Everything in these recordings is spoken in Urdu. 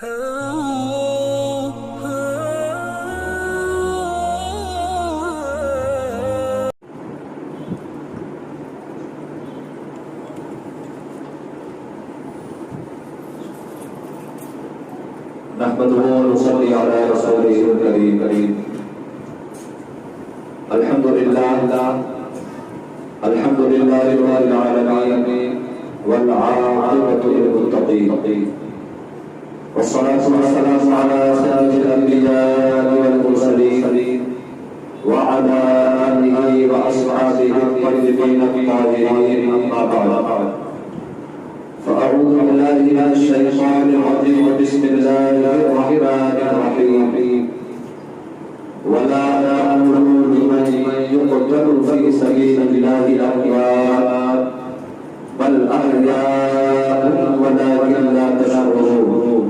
نحمده ونصلي على رسوله الكريم. الحمد لله رب العالمين والعاقبة للمتقين، والصلاة والسلام على سيد الأنبياء والمرسلين وعلى آله وأصحابه الطيبين الطاهرين، أما بعد. فأعوذ بالله من الشيطان الرجيم. بسم الله الرحمن الرحيم. ولا تقولوا لمن يقتل في سبيل الله أموات بل أحياء ولكن لا تشعرون.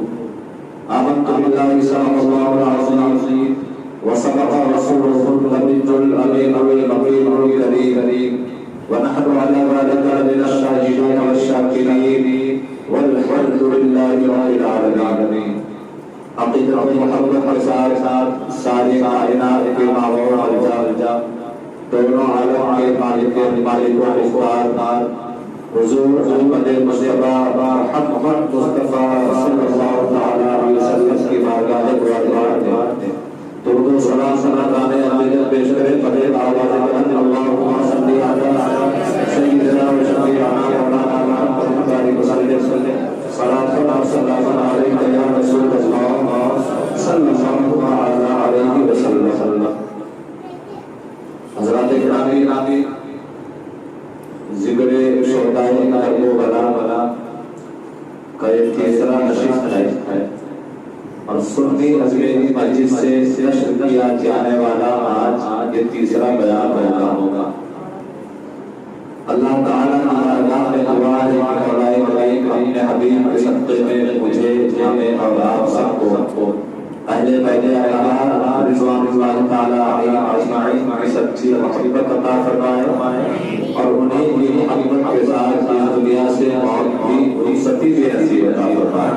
آمنت بالله صدق الله العظيم وصدق رسوله النبي الأمين الكريم، ونحن على ذلك من الشاهدين والشاكرين والحمد لله رب العالمين. عقیدت محمد کے ساتھ ساری کائنات کے ماحول الجا دونوں عالم کے مالک و مختار حضور محمد مصطفیٰ محمد مصطفیٰ صلی اللہ علیہ وسلم کی بارگاہ میں درود و سلام گانے امید پیش کریں. پڑھے آواز بلند اللہم صلی علی سیدنا و شفیعنا مولانا محمد وسلم. صلاۃ و سلام علیک یا رسول اللہ صلی اللہ علیہ وسلم. حضرات گرامی، ذکر شہداء کربلا کا ایک تیسرا نشست ہے اور سنی اجمیری مسجد سے نشر کیا جانے والا آج یہ تیسرا بیان ہوگا. اللہ تعالیٰ کی بارگاہ میں دعا ہے کہ مولا کریم اپنے حبیب کے صدقے میں مجھے ہمیں اور آپ سب کو اہل بیت اطہار رضوان اللہ تعالیٰ علیہم اجمعین کی سچی محبت عطا فرمائے اور انہیں بھی محبت کے ساتھ اس دنیا سے موت کی رخصتی بھی نصیب عطا فرمائے.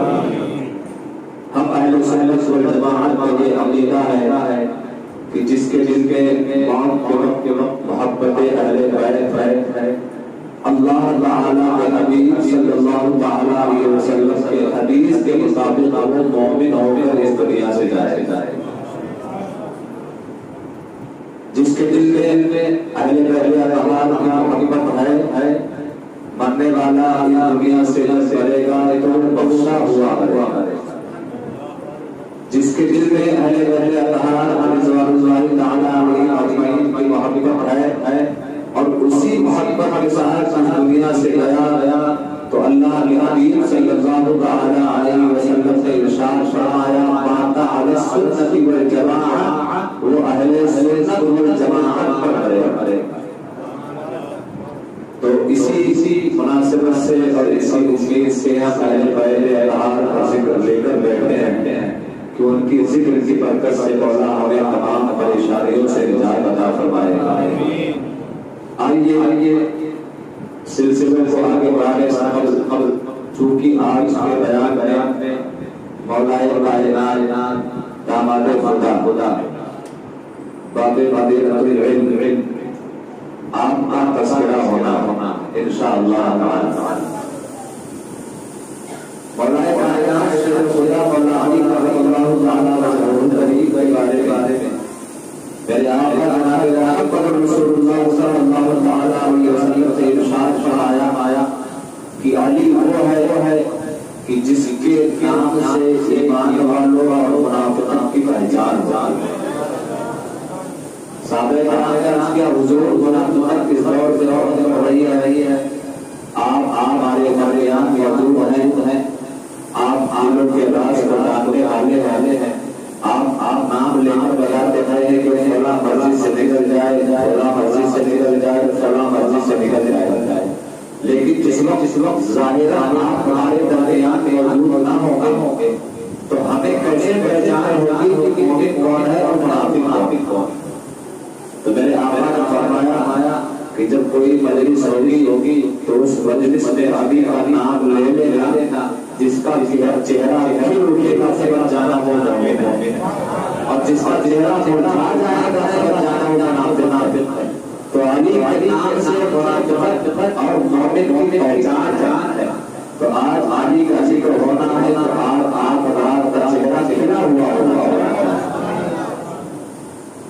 ہم اہل سنت والجماعت کا یہ عقیدہ ہے کہ جس کے موت کے وقت محبت اہل بیت ہے، اللہ تعالیٰ کے حبیب صلی اللہ علیہ وسلم کے حدیث کے مطابق وہ مومن ہو کر اس دنیا سے جائے. جس کے دل میں اہل بیت اللہ کی محبت ہے، مرنے والا اس دنیا سے مرے گا تو بخشا ہوا کرے. جس کے دل میں اہل بیت اطہار رضوان اللہ تعالیٰ علیہم اجمعین کی محبت ہے اور اسی محبت کے ساتھ اس دنیا سے گیا تو اللہ کے حبیب صلی اللہ علیہ وسلم سے ارشاد فرمایا مات علی السنت والجماعۃ، وہ اہل سنت والجماعت پر کرے. تو اسی مناسبت سے اور اسی امید سے ہم اہل بیت اطہار کا ذکر لے کر بیٹھے ہیں کہ ان کی ذکر کی برکت سے مولا ہمیں تمام پریشانیوں سے نجات عطا فرمائے. آئیے سلسلے کو آگے بڑھانے سے قبل چونکہ آج کے بیان میں مولا کائنات داماد خدا باب فضیلت العلم آپ کا تذکرہ ہونا انشاءاللہ تعالی. مولا کائنات خدا مولا علی رضی اللہ تعالی عنہ کے بارے میں میرے آقا جناب محمد رسول اللہ صلی اللہ علیہ وسلم سے ارشاد فرمایا کہ علی وہ ہے کہ جس کے نام سے ایمان والوں اور منافقوں کی پہچان ہے. صحابہ کرام کیا حضور منافقت کس دور سے ہو رہی ہے؟ آپ ہمارے درمیان موجود ہیں، آپ عالم کے راز بتانے والے ہیں. آپ نام لے کر بتاتے ہیں کہ فلاں مسجد سے نکل جائے، فلاں مسجد سے نکل جائے، فلاں مسجد سے نکل جائے. لیکن جس وقت ظاہرہ آپ ہمارے درمیان موجود نہ ہوں گے تو ہمیں کیسے پہچان ہوگی کہ مومن کون ہے اور منافق کون؟ تو میرے آقا نے فرمایا کہ جب کوئی مجلس ہوگی تو اس مجلس میں ابھی کا نام لے لینا جس کا چہرہ کھل اٹھے گا اس کا چہرہ مرجھا جائے گا سمجھ جانا ہوگا نافذ ہے. تو علی کے نام سے منافقت اور مومن کی پہچان ہے. تو آج علی کا ذکر ہونا ہے تو آپ کا چہرہ کھلا ہوا ہوگا,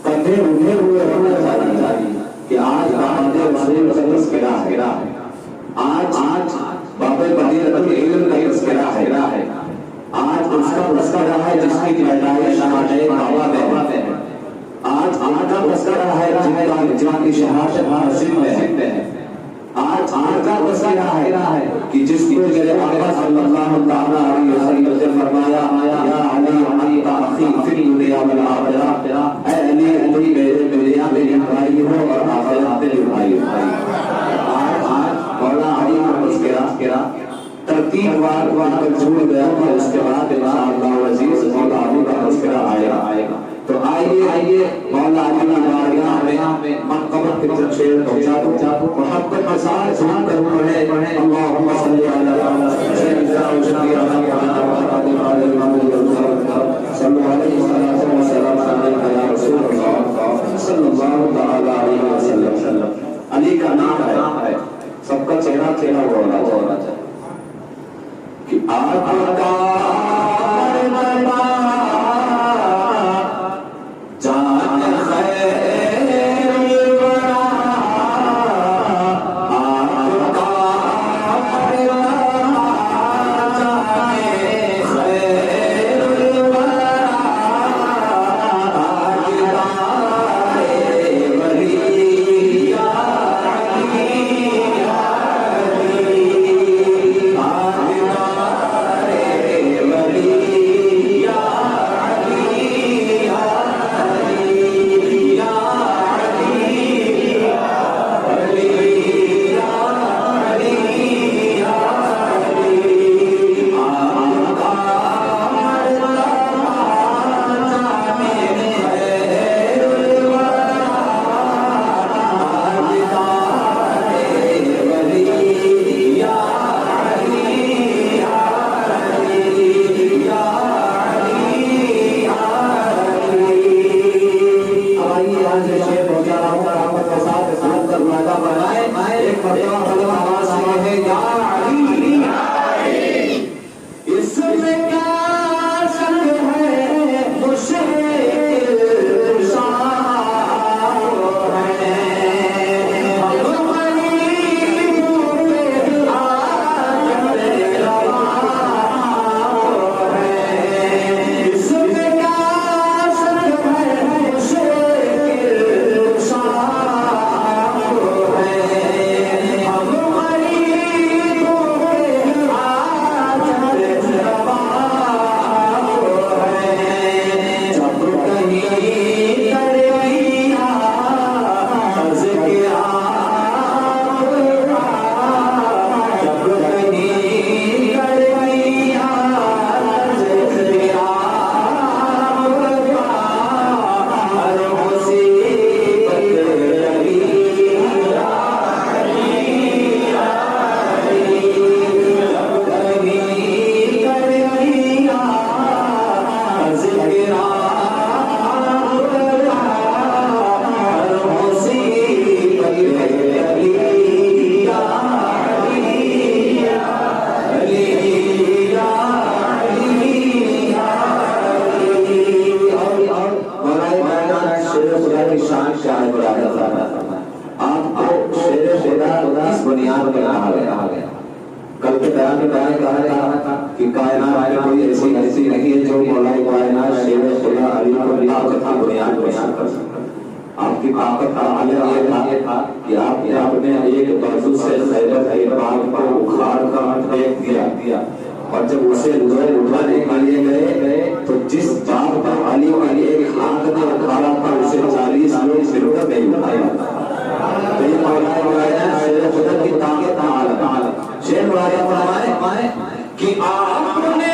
کندھے اٹھے ہوئے ہونا چاہیے کہ آج بابے رسول کا تذکرہ ہے, آج بابے بدیل العلم کا تذکرہ ہے, آج اس کا تذکرہ ہے جس کی پیدائش شمال کعبہ میں ہے, آج کا تذکرہ ہے جن کی شہادت مسجد میں ہے, آج کا تذکرہ ہے کہ جس کو میرے آقا صلی اللہ تعالی علیہ وسلم نے فرمایا یا علی انت اخی فی الدنیا والآخرہ, اے علی علی میرے دنیا میں بھائی ہو اور آخرت میں بھائی ہو. آج مولا علی کا تذکرہ ترتیب وار چھوڑ گیا تھا, اس کے بعد انشاءاللہ عزیز مولا علی کا تذکرہ آئے گا. تو آئیے مولا علی کی بارگاہ میں منقبت کے شعر پہنچا دو, محبت کے ساتھ سنا کر پڑھیں اللہم صلی علی سیدنا و شفیعنا محمد صلی اللہ علیہ وسلم یا رسول اللہ صلی اللہ تعالی علیہ وسلم. علی کا نام ہے, سب کا چہرہ کھلا ہونا چاہیے کہ آپ کا کہ کائنات میں کوئی ایسی نہیں ہے جو مولا کائنات شیر خدا علی کو طاقت کی بنیاد بیان کر سکتا. آپ کی طاقت کا عالم یہ تھا کہ آپ نے اپنے ایک بازو سے خیبر باغ کو اکھاڑ کر پھینک دیا, اور جب اسے اٹھانے کے لیے گئے تو جس باغ پر علی کے ایک ہاتھ نے اکھاڑا تھا اسے 40 لوگ مل کر نہیں اٹھایا. تو یہ مولا کائنات شیر خدا کی طاقت کا عالم. شیر والا فرمائے کہ آپ نے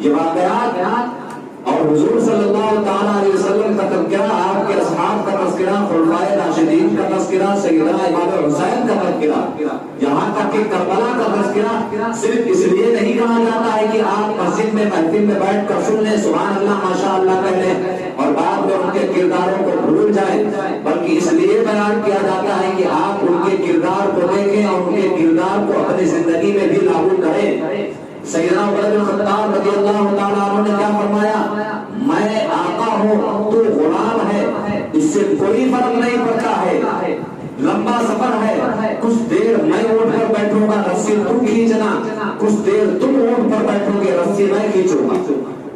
یہ واقعات اور حضور صلی اللہ تعالیٰ علیہ وسلم کا تذکرہ، آپ کے اصحاب کا تذکرہ، خلفائے راشدین کا تذکرہ، سیدنا امام حسین کا تذکرہ، یہاں تک کہ کربلا کا تذکرہ صرف اس لیے نہیں کہا جاتا ہے کہ آپ مسجد میں محفل میں بیٹھ کر سن لیں، سبحان اللہ ماشاء اللہ کہہ لیں اور بعد میں ان کے کرداروں کو بھول جائیں، بلکہ اس لیے بیان کیا جاتا ہے کہ آپ ان کے کردار کو دیکھیں اور ان کے کردار کو اپنی زندگی میں بھی لاگو کریں. سیدنا عمر بن خطاب رضی اللہ تعالیٰ عنہ نے کیا فرمایا؟ میں آقا ہوں تو غلام ہے، اس سے کوئی فرق نہیں پڑتا ہے. لمبا سفر ہے، کچھ دیر میں اونٹ پر بیٹھوں گا، رسی تم کھینچنا، کچھ دیر تم اونٹ پر بیٹھو گے، رسی میں کھینچوں گا.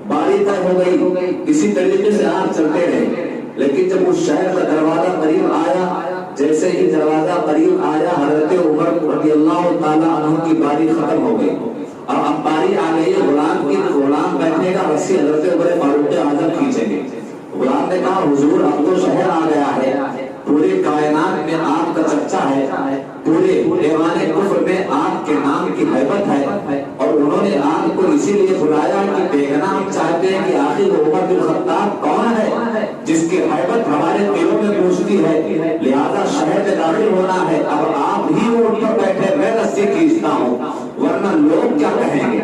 باری طے ہو گئی، اسی طریقے سے آپ چلتے رہے. لیکن جب اس شہر کا دروازہ قریب آیا، جیسے ہی دروازہ قریب آیا، حضرت عمر رضی اللہ تعالیٰ عنہ کی باری ختم ہو گئی. اب باری آ گئی ہے غلام کی، غلام بیٹھنے کا، رسی حضرت عمر فاروق اعظم کھینچیں گے. غلام نے کہا حضور اب تو شہر آ گیا ہے، پورے کائنات میں آپ کا چرچا ہے، پورے ایوان کفر میں آپ کے نام کی ہیبت ہے، اور انہوں نے آپ کو اسی لیے بلایا کہ دیکھنا ہم چاہتے ہیں کہ آخر عمر بن خطاب کون ہے جس کی ہیبت ہمارے دلوں میں گونجتی ہے، لہذا شہر میں داخل ہونا ہے. اب آپ ہی اونٹ پر بیٹھے، میں رسی کھینچتا ہوں، ورنہ لوگ کیا کہیں گے.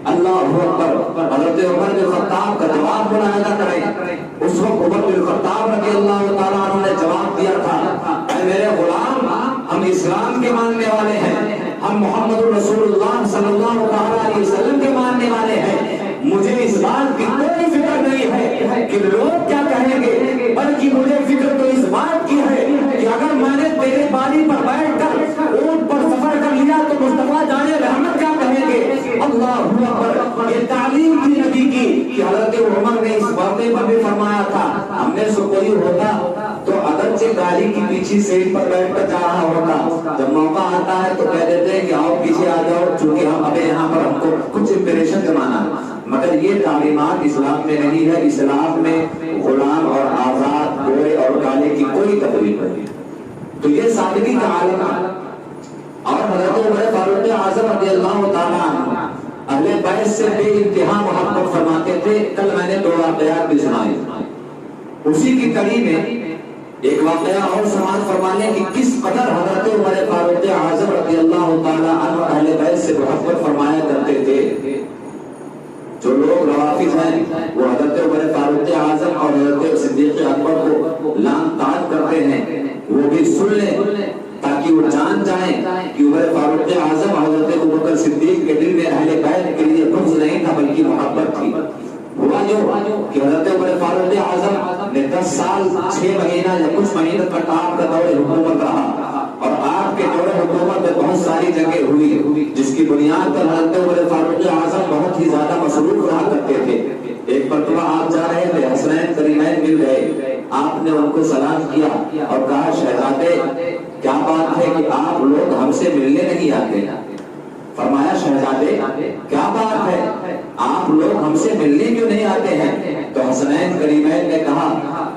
اللہ اکبر. حضرت عمر بن خطاب کا جواب ملاحظہ کریں. اس وقت عمر بن خطاب رضی اللہ تعالیٰ عنہ نے جواب دیا تھا، اے میرے غلام، ہم اسلام کے ماننے والے ہیں، ہم محمد رسول اللہ صلی اللہ علیہ وسلم کے ماننے والے ہیں. مجھے اس بات کی کوئی فکر نہیں ہے کہ لوگ کیا کہیں گے، بلکہ مجھے فکر تو اس بات کی ہے کہ اگر میں نے تیرے باری پر بیٹھ کر اونٹ پر سفر کر لیا تو مصطفیٰ جان رحمت کیا کہیں گے. اللہ اکبر. یہ تعلیم تھی نبی کی کہ حضرت عمر نے اس واقعے پر بھی فرمایا تھا، ہم میں سے کوئی ہوتا تو اگرچہ گاڑی کی پیچھے سیٹ پر بیٹھ کر جا رہا ہوتا، جب موقع آتا ہے تو کہہ دیتے ہیں کہ آؤ پیچھے آ جاؤ، چونکہ ہم ابھی یہاں پر ہم کو کچھ امپریشن جمانا ہے. مگر یہ تعلیمات اسلام میں نہیں ہے. اسلام میں غلام اور آزاد، گورے اور کالے کی کوئی تفریق نہیں. تو یہ سادگی کا عالم ہے. اور حضرت عمر فاروق اعظم رضی اللہ تعالیٰ عنہ اہل بیت سے بے انتہا محبت فرماتے تھے. کل میں نے 2 واقعات بھی سنائے. اسی کی کڑی میں ایک واقعہ اور سماعت فرمانے کہ کس قدر حضرت عمر فاروق اعظم رضی اللہ تعالیٰ عنہ اہل بیت سے محبت فرمایا کرتے تھے. جو لوگ روافض ہیں وہ حضرت عمر فاروق اعظم اور حضرت صدیق اکبر کو لعن طاعت کرتے ہیں، وہ بھی سن لیں تاکہ وہ جان جائیں کہ عمر فاروق اعظم حضرت ابوبکر صدیق کے دل میں اہل بیت کے لیے بغض نہیں تھا بلکہ محبت تھی. ہوا جو کہ حضرت عمر فاروق اعظم نے 10 سال 6 مہینہ یا کچھ مہینہ تک آپ کا دور حکومت رہا، اور آپ کے دور حکومت میں بہت ساری جنگیں ہوئی جس کی بنیاد پر حضرت عمر فاروق اعظم بہت ہی زیادہ مصروف رہا کرتے تھے. ایک مرتبہ آپ جا رہے تھے، حسنین کریمین مل گئے، آپ نے ان کو سلام کیا اور کہا شہزادے کیا بات ہے کہ آپ لوگ ہم سے ملنے نہیں آتے. فرمایا شہزادے کیا بات ہے، آپ لوگ ہم سے ملنے کیوں نہیں آتے ہیں؟ تو حسنین کریمین نے کہا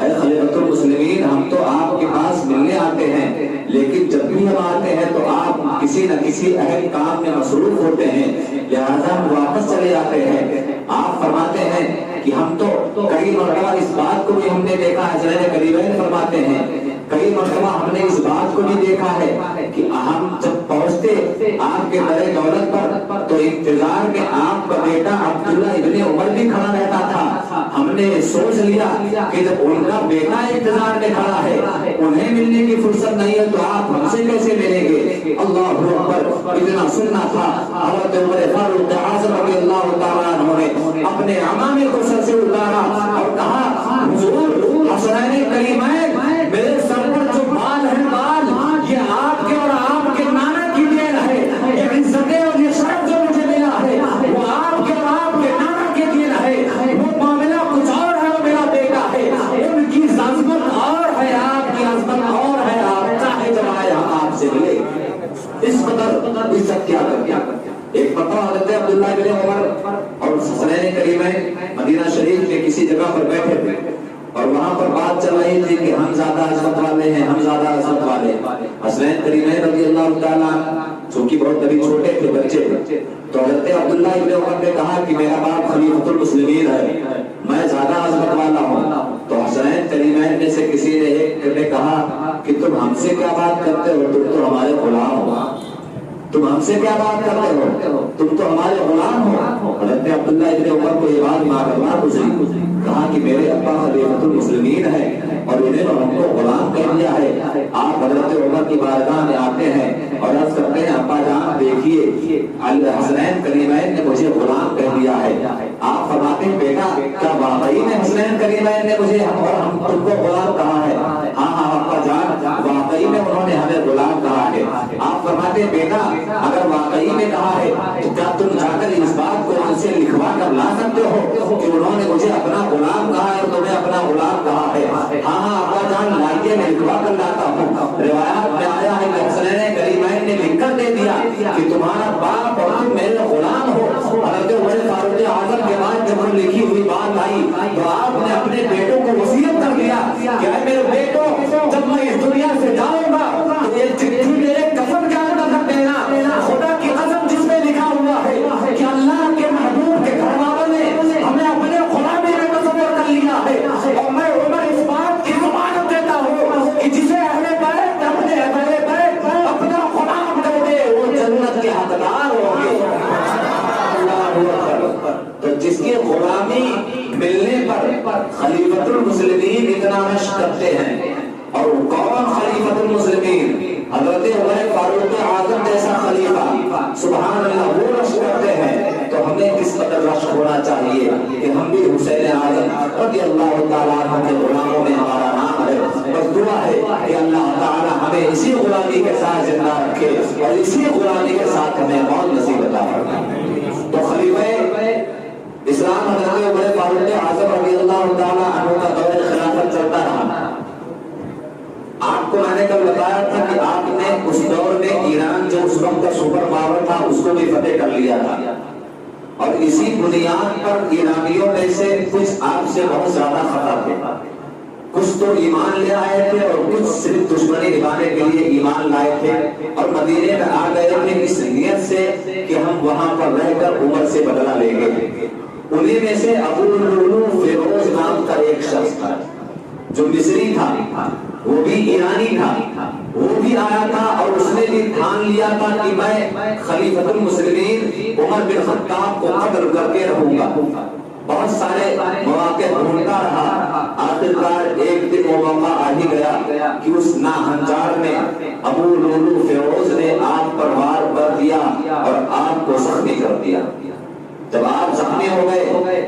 اے خلیفۃ المسلمین، ہم تو آپ کے پاس ملنے آتے ہیں، لیکن جب بھی ہم آتے ہیں تو آپ کسی نہ کسی اہم کام میں مصروف ہوتے ہیں، لہذا ہم واپس چلے جاتے ہیں. آپ فرماتے ہیں کہ ہم تو کئی مرتبہ اس بات کو بھی ہم نے دیکھا، حسنین کریمین فرماتے ہیں کئی مرتبہ ہم نے اس بات کو بھی دیکھا ہے کہ ہم جب پہنچتے آپ کے در دولت پر تو انتظار میں آپ کا بیٹا عبداللہ ابن عمر بھی کھڑا رہتا تھا. ہم نے سوچ لیا کہ جب ان کا بیٹا انتظار میں کھڑا ہے، انہیں ملنے کی فرصت نہیں ہے تو آپ ہم سے کیسے ملیں گے. اللہ اکبر. اتنا سننا تھا. حضرت عمر فاروق اعظم رضی اللہ تعالیٰ عنہ نے اپنے عمامے کو سر سے اتارا اور کہا حضور حسنین کریمین، میرے سر پر جو بال ہے بال یہ آپ کے اور آپ کے نانا کی دین ہے. یہ عزتیں اور یہ شرف جو مجھے ملا ہے وہ آپ کے اور آپ کے نانا کی دین ہے. وہ معاملہ کچھ اور ہے، وہ میرا بیٹا ہے. ان کی عظمت اور ہے، آپ کی عظمت اور ہے. آپ چاہے جب آئے ہم آپ سے ملے. اس قدر عزت کیا کر. ایک مرتبہ حضرت عبداللہ بن عمر اور حسنین کریمین مدینہ شریف کے کسی جگہ پر بیٹھے تھے. اور وہاں پر بات چل رہی تھی کہ ہم زیادہ عظمت والے ہیں، ہم زیادہ عظمت والے۔ حسنین کریمین رضی اللہ تعالیٰ چونکہ بہت ابھی چھوٹے تھے، بچے تھے، تو حضرت عبداللہ ابن عمر نے کہا کہ میرا باپ خلیفۃ المسلمین ہے، میں زیادہ عظمت والا ہوں۔ تو حسنین کریمین میں سے کسی نے ایک نے کہا کہ تم ہم سے کیا بات کرتے ہو، تم تو ہمارے غلام ہو، تم ہم سے کیا بات کرتے ہو، تم تو ہمارے غلام ہو۔ حضرت عبداللہ ابن عمر کو یہ بات ماں گزری، کہا کہ میرے ابا خلیفۃ المسلمین ہے اور انہیں ہم کو غلام کہہ دیا ہے۔ آپ حضرت عمر کی بارگاہ میں آتے ہیں اور عرض کرتے ہیں ابا جان دیکھیے حسنین کریمین نے مجھے غلام کہہ دیا ہے۔ آپ فرماتے ہیں بیٹا کیا واقعی میں حسنین کریمین نے مجھے ہم تم کو غلام کہا ہے؟ ہاں ہاں ابا جان واقعی میں انہوں نے ہمیں غلام کہا ہے۔ آپ فرماتے ہیں بیٹا اگر واقعی میں کہا ہے تو کیا تم جا کر اس بات کو ان سے لکھوا کر لا سکتے ہو کہ انہوں نے مجھے اپنا غلام کہا ہے اور تمہیں اپنا غلام کہا ہے؟ ہاں ہاں ابا جان لائیے میں لکھوا کر لاتا ہوں۔ روایات میں آیا ہے کہ حسنین کریمین نے لکھ کر دے دیا کہ تمہارا باپ اور تم میرے غلام ہو۔ حضرت عمر فاروق اعظم کے بعد جب وہ لکھی ہوئی بات آئی تو آپ نے اپنے بیٹوں کو وصیت کر دیا کہ اے میرے بیٹوں جب میں اس دنیا سے جاؤں گا تو یہ چٹھی میرے کفن کے اندر رکھ دینا۔ خدا کی قسم جس میں لکھا ہوا ہے کہ اللہ کے محبوب کے گھر والوں نے ہمیں اپنے غلامی میں تصور کر لیا ہے، اور میں عمر اس بات کی ضمانت دیتا ہوں کہ جسے اہل بیت اپنے اہل بیت اپنا غلام کر دے وہ جنت کے حقدار ہوں گے۔ تو جس کی غلامی ملنے پر خلیفۃ المسلمین اتنا رشک کرتے ہیں، اور کون خلیفۃ المسلمین؟ حضرت عمر فاروق اعظم جیسا خلیفہ، سبحان اللہ، وہ رشک کرتے ہیں تو ہمیں کس قدر رشک ہونا چاہیے کہ ہم بھی حسین اعظم رضی اللہ تعالیٰ عنہ کے غلاموں میں ہمارا نام ہے۔ بس دعا ہے کہ اللہ تعالیٰ ہمیں اسی غلامی کے ساتھ زندہ رکھے اور اسی غلامی کے ساتھ ہمیں موت نصیب عطا فرمائے۔ تو خلیفہ اسلام حضرت عمر فاروق اعظم رضی اللہ تعالیٰ عنہ کا دور خلافت چلتا رہا۔ آپ کو میں نے کل بتایا تھا کہ آپ نے اس دور میں ایران جو اس وقت کا سپر پاور تھا اس کو بھی فتح کر لیا تھا، اور اسی بنیاد پر ایرانیوں میں سے کچھ آپ سے بہت زیادہ خطا تھے، کچھ تو ایمان لے آئے تھے اور کچھ صرف دشمنی نبھانے کے لیے ایمان لائے تھے اور مدینے میں آ گئے تھے اس نیت سے کہ ہم وہاں پر رہ کر عمر سے بدلہ لیں گے۔ انہی میں سے ابو لؤلؤ فیروز نام کا ایک شخص تھا جو مصری تھا، وہ بھی ایرانی تھا، وہ بھی آیا تھا اور اس نے بھی ٹھان لیا تھا کہ میں خلیفۃ المسلمین عمر بن خطاب کو قتل کر کے رہوں گا۔ بہت سارے مواقع ڈھونڈتا رہا، آخرکار ایک دن وہ موقع آ ہی گیا کہ اس ناہنجار میں ابو لؤلؤ فیروز نے آپ پر وار کر دیا اور آپ کو زخمی کر دیا۔ جب آپ زخمی ہو گئے،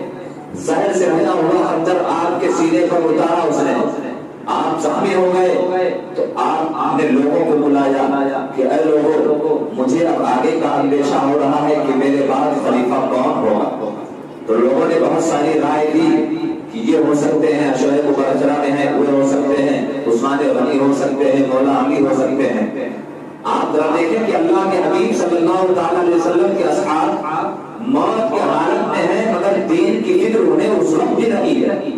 زہر سے بھرا ہوا خنجر آپ کے سینے پر اتارا اس نے، آپ زخمی ہو گئے تو آپ نے لوگوں کو بلایا کہ اے لوگوں مجھے اب آگے کا اندیشہ ہو رہا ہے کہ میرے بعد خلیفہ کون ہوگا۔ تو لوگوں نے بہت ساری رائے دی کہ یہ ہو سکتے ہیں اشرح مبشرہ میں ہیں، وہ ہو سکتے ہیں عثمان غنی ہو سکتے ہیں، مولا علی ہو سکتے ہیں۔ آپ ذرا دیکھیں کہ اللہ کے حبیب صلی اللہ تعالی علیہ وسلم کے اصحاب موت کی حالت میں ہیں مگر دین کی فکر انہیں اس وقت بھی نہیں ہے،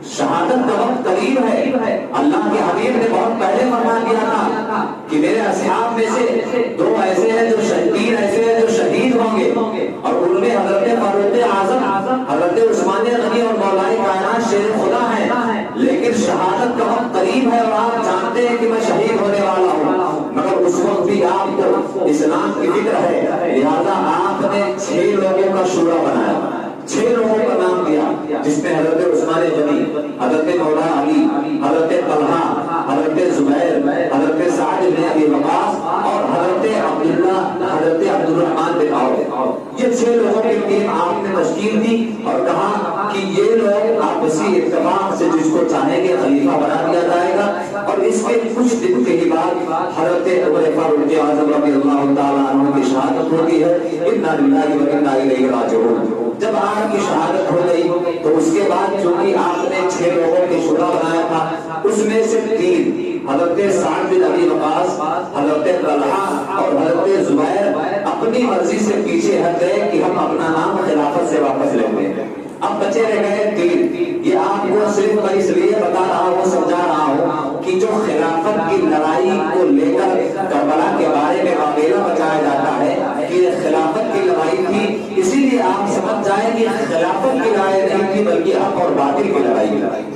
شہادت کا وقت قریب ہے۔ اللہ کے حبیب نے بہت پہلے فرما دیا تھا کہ میرے اصحاب میں سے دو ایسے ہیں جو تین ایسے ہیں جو شہید ہوں گے، اور ان میں حضرت فاروق اعظم، حضرت عثمان غنی اور مولا کائنات شیر خدا ہیں، لیکن شہادت کا وقت قریب ہے اور آپ جانتے ہیں کہ میں شہید ہونے والا ہوں، مگر اس وقت بھی آپ کو اسلام کی فکر ہے، لہذا آپ نے 6 لوگوں کا شورا بنایا، 6 لوگوں کا نام دیا جس میں حضرت عثمان غنی، حضرت مولا علی، حضرت طلحہ، حضرت زبیر، حضرت سعد بن ابی وقاص اور حضرت عبداللہ، حضرت عبد الرحمن بن عوف۔ یہ 6 لوگوں کی ٹیم آپ نے تشکیل دی اور کہا کہ یہ لوگ آپسی اتفاق سے جس کو چاہیں گے خلیفہ بنا دیا جائے گا، اور اس کے کچھ دن کے ہی بعد حضرت عمر فاروق اعظم رضی اللہ تعالیٰ عنہ کی شہادت ہوتی ہے۔ انا للہ و انا الیہ راجعون۔ جب آپ کی شہادت ہو گئی تو اس کے بعد چونکہ آپ نے 6 لوگوں کی شورا بنایا تھا، اس میں سے 3 حضرت سعد بن ابی وقاص، حضرت طلحہ اور حضرت زبیر اپنی مرضی سے پیچھے ہٹ گئے کہ ہم اپنا نام خلافت سے واپس لیں گے۔ اب بچے رہ گئے 3۔ یہ آپ کو صرف میں اس لیے بتا رہا ہوں، سمجھا رہا ہوں کہ جو خلافت کی لڑائی کو لے کر کربلا کے بارے میں واقعہ بتایا جاتا ہے کہ یہ خلافت کی لڑائی تھی، اسی لیے آپ سمجھ جائیں کہ خلافت کی لڑائی نہیں تھی بلکہ حق اور باطل کی لڑائی تھی۔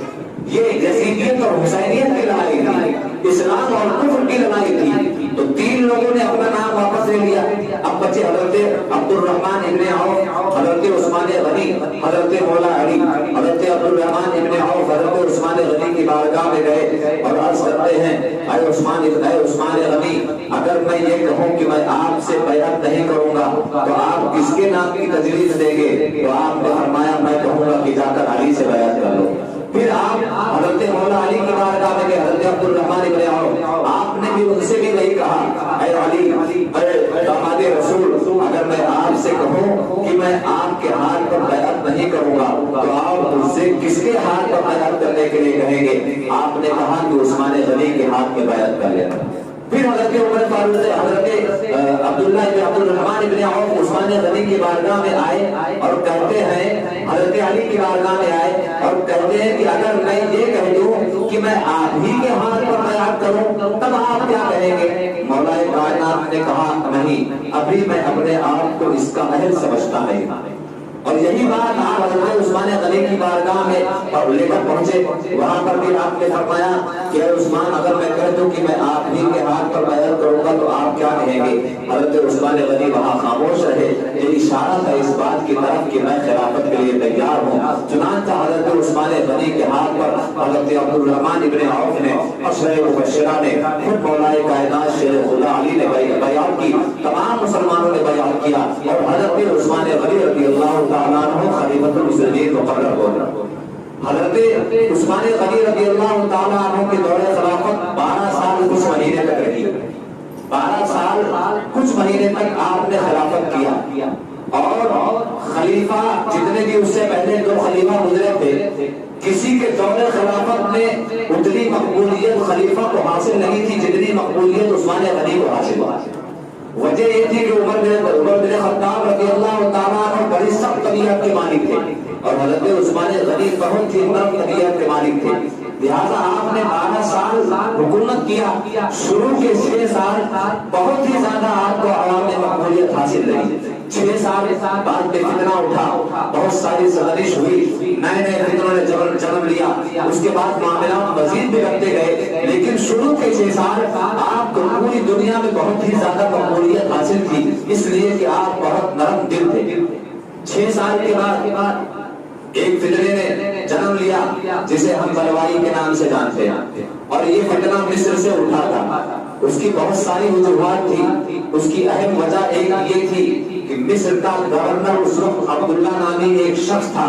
یہ یزیدیت اور حسینیت کی لڑائی تھی، اسلام اور کفر کی لڑائی تھی۔ تو 3 لوگوں نے اپنا نام واپس لے لیا۔ اب بچے حضرت عبد الرحمن ابن عوف، حضرت عثمان غنی، حضرت مولا علی، حضرت عبد الرحمن ابن عوف حضرت عثمان غنی کی بارگاہ میں گئے اور عرض کرتے ہیں اے عثمان غنی، اگر میں یہ کہوں کہ میں آپ سے بیعت نہیں کروں گا تو آپ کس کے نام کی تجویز دیں گے؟ تو آپ نے فرمایا میں کہوں گا کہ جا کر علی سے بیعت کر لو۔ پھر آپ حضرت مولا علی کی بارگاہ میں گئے، حضرت عبد الرحمن ابن عوف، آپ نے بھی ان سے بھی وہی کہا اے علی، اے داماد رسول، اگر میں آپ سے کہوں کہ میں آپ کے ہاتھ پر بیعت نہیں کروں گا تو آپ مجھ سے کس کے ہاتھ پر بیعت کرنے کے لیے کہیں گے؟ آپ نے کہا کہ عثمان غنی کے ہاتھ میں بیعت کر لینا۔ پھر حضرت عمر فاروق حضرت عبداللہ بن عبد الرحمن ابن عوف عثمان غنی کی بارگاہ میں آئے اور کہتے ہیں، حضرت علی کی بارگاہ میں آئے اور کہتے ہیں کہ اگر میں یہ کہہ دوں کہ میں آپ ہی کے ہاتھ پر بیعت کروں تب آپ کیا کہیں گے؟ مولا کائنات نے کہا نہیں، ابھی میں اپنے آپ کو اس کا اہل سمجھتا نہیں۔ اور یہی بات آپ حضرت عثمان غنی کی بارگاہ میں لے کر پہنچے، وہاں پر بھی آپ نے فرمایا کہ اے عثمان، اگر میں کہہ دوں کہ میں آپ ہی کے ہاتھ پر بیعت کروں گا تو آپ کیا کہیں گے؟ حضرت عثمان غنی وہاں خاموش رہے۔ یہ اشارہ تھا اس بات کی طرف کہ میں خلافت کے لیے تیار ہوں۔ چنانچہ حضرت عثمان غنی کے ہاتھ پر حضرت عبد الرحمن ابن عوف نے، عشرہ مبشرہ نے، خود مولا کائنات شیر خدا علی نے بیعت کی، تمام مسلمانوں نے بیعت کیا اور حضرت عثمان غنی رضی اللہ تعالیٰ عنہ خلیفۃ المسلمین مقرر ہو گئے۔ حضرت عثمان غنی رضی اللہ تعالیٰ عنہ کے دور خلافت 12 سال کچھ مہینے تک رہی۔ 12 سال کچھ مہینے تک آپ نے خلافت کیا اور خلیفہ جتنے بھی اس سے پہلے 2 خلیفہ گزرے تھے، کسی کے دور خلافت میں اتنی مقبولیت خلیفہ کو حاصل نہیں تھی جتنی مقبولیت عثمان غنی کو حاصل ہوا۔ وجہ یہ تھی کہ عمر بن خطاب رضی اللہ تعالیٰ عنہ بڑی سخت طبیعت کے مالک تھے اور حضرت عثمان غنی بہت ہی نرم طبیعت کے مالک تھے، لہذا آپ نے 12 سال حکومت کیا۔ شروع کے 6 سال بہت ہی زیادہ آپ کو عوام میں مقبولیت حاصل رہی۔ 6 سال بعد میں فتنہ اٹھا، بہت ساری سرزنش ہوئی، نئے فتنوں نے جنم لیا، اس کے بعد معاملات مزید بگڑتے گئے، لیکن شروع کے 6 سال آپ کو پوری دنیا میں بہت ہی زیادہ مقبولیت حاصل تھی، اس لیے کہ آپ بہت نرم دل تھے۔ 6 سال کے بعد ایک فتنے نے جنم لیا جسے ہم بلوائی کے نام سے جانتے ہیں، اور یہ فتنہ مصر سے اٹھا تھا۔ اس کی بہت ساری وجوہات تھی، اس کی اہم وجہ ایک یہ تھی کہ مصر کا گورنر اس وقت عبداللہ نامی ایک شخص تھا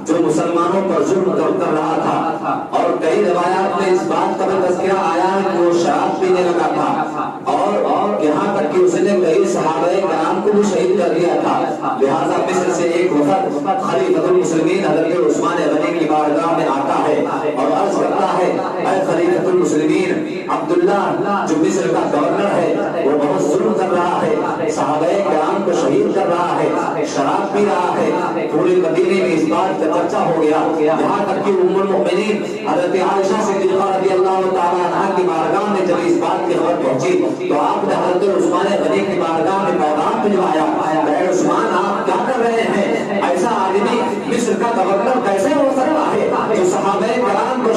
جو مسلمانوں پر ظلم کر رہا تھا، اور کئی روایات میں اس بات کا بھی تذکرہ آیا ہے کہ وہ شراب پینے لگا تھا اور یہاں تک کہ اس نے کئی صحابہ کرام کو بھی شہید کر دیا تھا۔ لہذا مصر سے ایک وفد خلیفۃ المسلمین حضرت عثمان غنی کی بارگاہ میں آتا ہے اور عرض کرتا ہے اے خلیفۃ المسلمین، عبداللہ جو مصر کا گورنر ہے وہ بہت ظلم کر رہا ہے، صحابہ کرام کو شہید کر رہا ہے، شراب پی رہا ہے۔ پورے مدینے میں اس بات کا چرچا ہو گیا، یہاں تک کہ ام المؤمنین حضرت عائشہ صدیقہ رضی اللہ تعالیٰ عنہا کی بارگاہ میں جب اس بات کی خبر پہنچی تو آپ نے حضرت عثمان غنی کی بارگاہ میں پیغام بھجوایا، اے عثمان آپ کیا کر رہے ہیں؟ ایسا آدمی مصر کا گورنر کیسے ہو سکتا ہے جو صحابہ کرام کو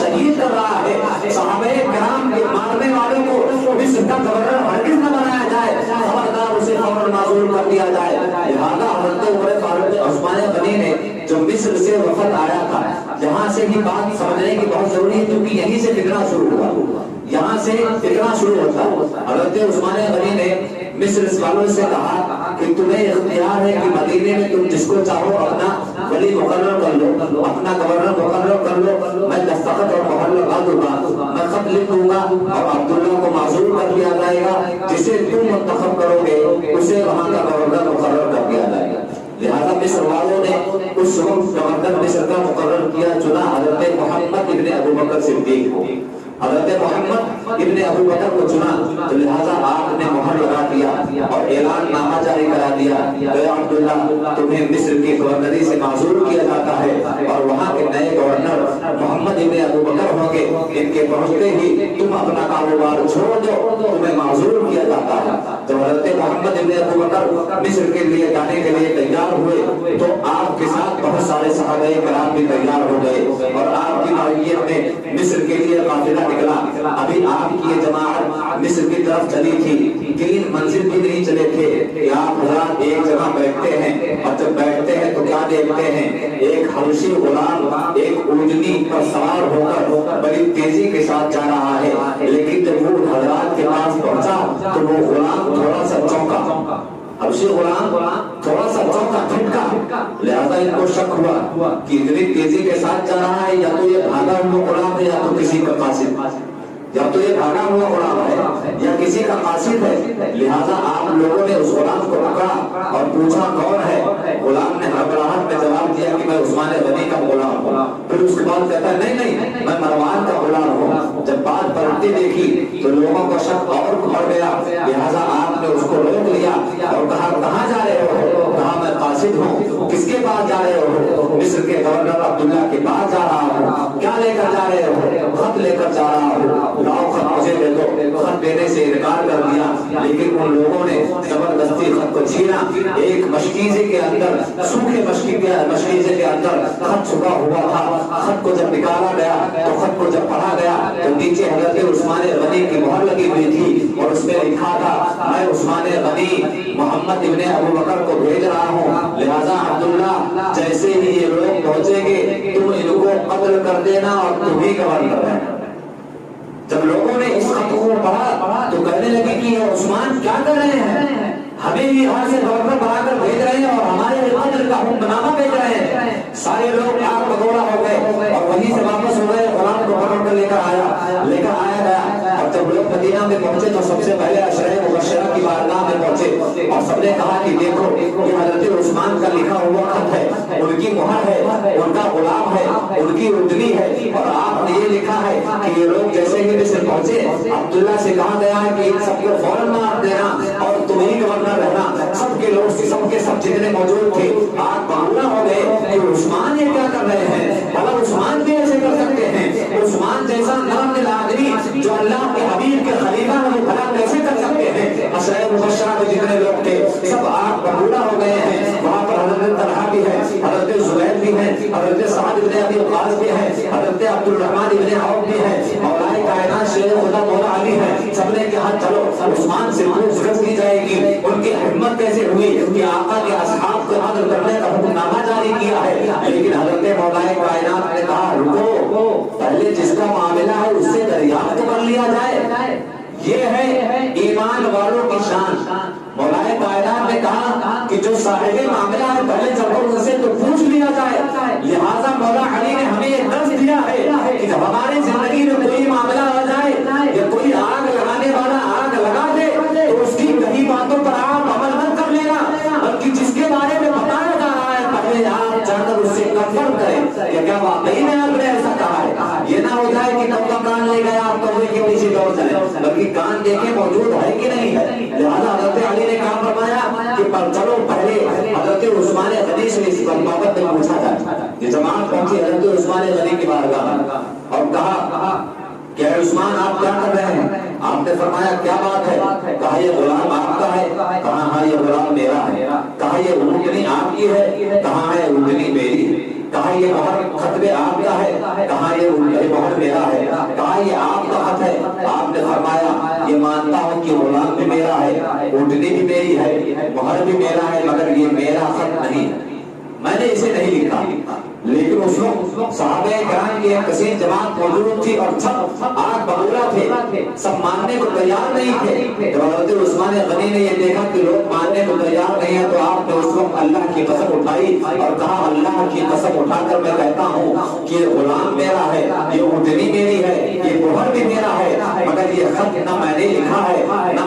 شہید کر رہا ہے؟ صحابہ کرام کے مارنے والوں کو مصر کا گورنر ہرگز نہ بنایا جائے، خبردار اسے فوراً معزول کر دیا جائے۔ لہذا حضرت عمر فاروق عثمان غنی نے جو مصر سے وفد آیا تھا، یہاں سے بھی بات سمجھنے کی بہت ضروری ہے کیونکہ یہیں سے فتنہ شروع ہوا، یہاں سے فتنہ شروع ہوتا۔ حضرت عثمان غنی نے مصر والوں سے کہا کہ تمہیں اختیار ہے کہ مدینے میں تم جس کو چاہو اپنا ولی مقرر کر لو، اپنا گورنر مقرر کر لو، میں دستخط اور مہر لگا دوں گا، میں خط لکھ دوں گا اور عبداللہ کو معزول کر دیا جائے گا، جسے تم منتخب کرو گے اسے وہاں کا گورنر مقرر کر دیا جائے گا۔ لہذا مصر والوں نے اس وقت گورنر مصر کا مقرر کیا، چنا حضرت محمد ابن ابو بکر صدیق کو۔ حضرت محمد ابن ابو بکر کو چنا تو لہذا آپ نے مہر لگا دیا اور اعلان نامہ جاری کرا دیا کہ عبداللہ تمہیں مصر کی گورنری سے معزول کیا جاتا ہے اور وہاں کے نئے گورنر محمد ابن ابو بکر ہوں گے، ان کے پہنچتے ہی تم اپنا کاروبار چھوڑ دو، تمہیں معزول کیا جاتا ہے۔ تو حضرت محمد ابن ابو بکر مصر کے لیے جانے کے لیے تیار ہوئے تو آپ کے ساتھ بہت سارے صحابہ کرام بھی تیار ہو گئے اور آپ کی معیت میں مصر کے لیے قافلہ نکلا۔ ابھی آپ کی یہ جماعت مصر کی طرف چلی تھی، 3 منزل بھی نہیں چلے تھے کہ آپ حضرات ایک جگہ بیٹھتے ہیں اور جب بیٹھتے ہیں تو کیا دیکھتے ہیں؟ ایک حبشی غلام ایک اونٹنی پر سوار ہو کر بڑی تیزی کے ساتھ جا رہا ہے، لیکن جب وہ حضرات کے پاس پہنچا تو وہ غلام تھوڑا سا چونکا، حبشی غلام تھوڑا سا چونکا پھٹکا، لہذا ان کو شک ہوا کہ اتنی تیزی کے ساتھ جا رہا ہے، یا تو یہ بھاگا ہوا غلام ہے یا تو کسی کا قاصد، یا تو یہ بھاگا ہوا غلام ہے یا کسی کا قاصد ہے۔ لہذا آپ لوگوں نے اس غلام کو پکڑا اور پوچھا کون ہے؟ غلام نے گھبراہٹ میں جواب دیا کہ میں عثمان غنی کا غلام ہوں۔ پھر اس کے بعد کہتا ہے نہیں میں مروان کا غلام ہوں۔ جب بات پلٹتی دیکھی تو لوگوں کا شک اور بڑھ گیا، لہذا آپ نے اس کو روک لیا اور کہا کہاں جا رہے ہو؟ کہا میں قاصد ہوں۔ کس کے پاس جا رہے ہو؟ مصر کے گورنر عبداللہ کے پاس جا رہا ہوں۔ کیا لے کر جا رہے ہو؟ خط لے کر جا رہا ہوں۔ لاؤ خط مجھے دے دو۔ خط دینے سے انکار کر دیا، لیکن ان لوگوں نے زبردستی خط کو چھینا۔ ایک مشکیزے کے اندر، سوکھے مشکیزے کے اندر خط چھپا ہوا تھا۔ خط کو جب نکالا گیا تو خط کو جب پڑھا گیا تو نیچے حضرت عثمان غنی کی مہر لگی ہوئی تھی اور اس میں لکھا تھا میں عثمان غنی محمد ابن ابو بکر کو بھیج رہا ہوں، لہذا عبداللہ جیسے ہی یہ لوگ پہنچیں گے تم ان کو قتل کر دینا اور تم ہی گورنر رہنا۔ جب لوگوں نے اس خط کو پڑھا تو کہنے لگے کہ یہ عثمان کیا کر رہے ہیں؟ ہمیں بھی یہاں سے گورنر بنا کر بھیج رہے ہیں اور ہمارے قتل کا حکم نامہ بھیج رہے ہیں۔ سارے لوگ آگ بگوڑا ہو گئے اور وہیں سے واپس ہو گئے۔ غلام کو پکڑ کر لے کر آیا گیا اور جب لوگ مدینہ میں پہنچے تو سب سے پہلے عشرہ مبشرہ کی بارگاہ میں پہنچے اور سب نے کہا کہ دیکھو یہ حضرت عثمان کا لکھا ہوا خط ہے، ان کی مہر ہے، ان کا غلام ہے، ان کی اردنی ہے، اور آپ نے یہ لکھا ہے کہ یہ لوگ جیسے ہی مصر پہنچے عبداللہ سے کہا گیا ہے کہ ان سب کو فوراً مار دینا اور تم ہی گورنر رہنا۔ سب کے لوگ سب جتنے موجود تھے آگ بگولا ہو گئے کہ عثمان یہ کیا کر رہے ہیں؟ بھلا عثمان بھی ایسے کر سکتے ہیں؟ عثمان جیسا نام دل آدمی جو اللہ کے حبیب کے خلیفہ ہے وہ بھلا کیسے کر سکتے ہیں؟ عشرہ مبشرہ میں جتنے لوگ تھے سب آگ بگولا ہو گئے ہیں۔ وہاں پر حضرت طلحہ بھی ہے، حضرت زبیر بھی ہے، حضرت سعد بن ابی وقاص بھی ہے، حضرت عبد الرحمن بن عوف بھی ہے، مولا کائنات شیر خدا مولا علی ہے۔ سب نے کہا چلو عثمان سے پوچھ کی جائے گی ان کی ہمت کیسے ہوئی کہ آقا کے اصحاب کو قتل کرنے کا حکم نامہ جاری کیا ہے۔ لیکن حضرت مولا کائنات نے کہا رکو، پہلے جس کا معاملہ ہے اس سے دریافت کر لیا جائے۔ یہ ہے ایمان والوں کی شان۔ مولا کائنات نے کہا کہ جو صاحب معاملہ ہے پہلے چلو ان سے تو پوچھ لیا جائے۔ لہذا مولا علی نے ہمیں یہ درس دیا ہے کہ جب ہماری زندگی میں کوئی معاملہ آ جائے یا کوئی آگ لگانے والا آگ لگا دے تو اس کی کئی باتوں پر آپ عمل مت کر لینا، بلکہ جس کے بارے میں بتایا جا رہا ہے پہلے آپ جا کر اس سے کنفرم کریں کہ کیا واقعی میں آپ نے ایسا کہا ہے۔ یہ نہ ہو جائے کہ تب کا کان لے گیا آپ کبوے کے پیچھے دوڑ جائیں، بلکہ کان دیکھیں موجود ہے کہ نہیں ہے۔ لہذا حضرت علی نے کہا فرمایا کہ چلو پہلے حضرت عثمان غنی سے اس بابت میں پوچھا جائے۔ یہ جماعت پہنچی حضرت عثمان غنی کی بارگاہ اور کہا کہ عثمان آپ کیا کر رہے ہیں؟ آپ نے فرمایا کیا بات ہے؟ کہا یہ غلام آپ کا ہے؟ کہا ہاں یہ غلام میرا ہے۔ کہا یہ اونٹنی آپ کی ہے؟ کہا ہے اونٹنی میری ہے۔ کہا یہ مہر خط آپ کا ہے؟ کہا یہ مہر میرا ہے۔ کہا یہ آپ کا خط ہے؟ آپ نے فرمایا یہ مانتا ہوں کہ غلام بھی میرا ہے، اونٹنی بھی میری ہے، مہر بھی میرا ہے، مگر یہ میرا خط نہیں ہے، میں نے اسے نہیں لکھا۔ لیکن اس وقت صحابہ کرام کی ایک کثیر جماعت موجود تھی اور سب آگ بگولا تھے، سب ماننے کو تیار نہیں تھے۔ جب حضرت عثمان غنی نے یہ دیکھا کہ لوگ ماننے کو تیار نہیں ہیں تو آپ نے اس وقت اللہ کی قسم اٹھائی اور کہا اللہ کی قسم اٹھا کر میں کہتا ہوں کہ یہ غلام میرا ہے، یہ اونٹنی میری ہے، یہ مہر بھی میرا ہے، مگر یہ خط نہ میں نے لکھا ہے، نہ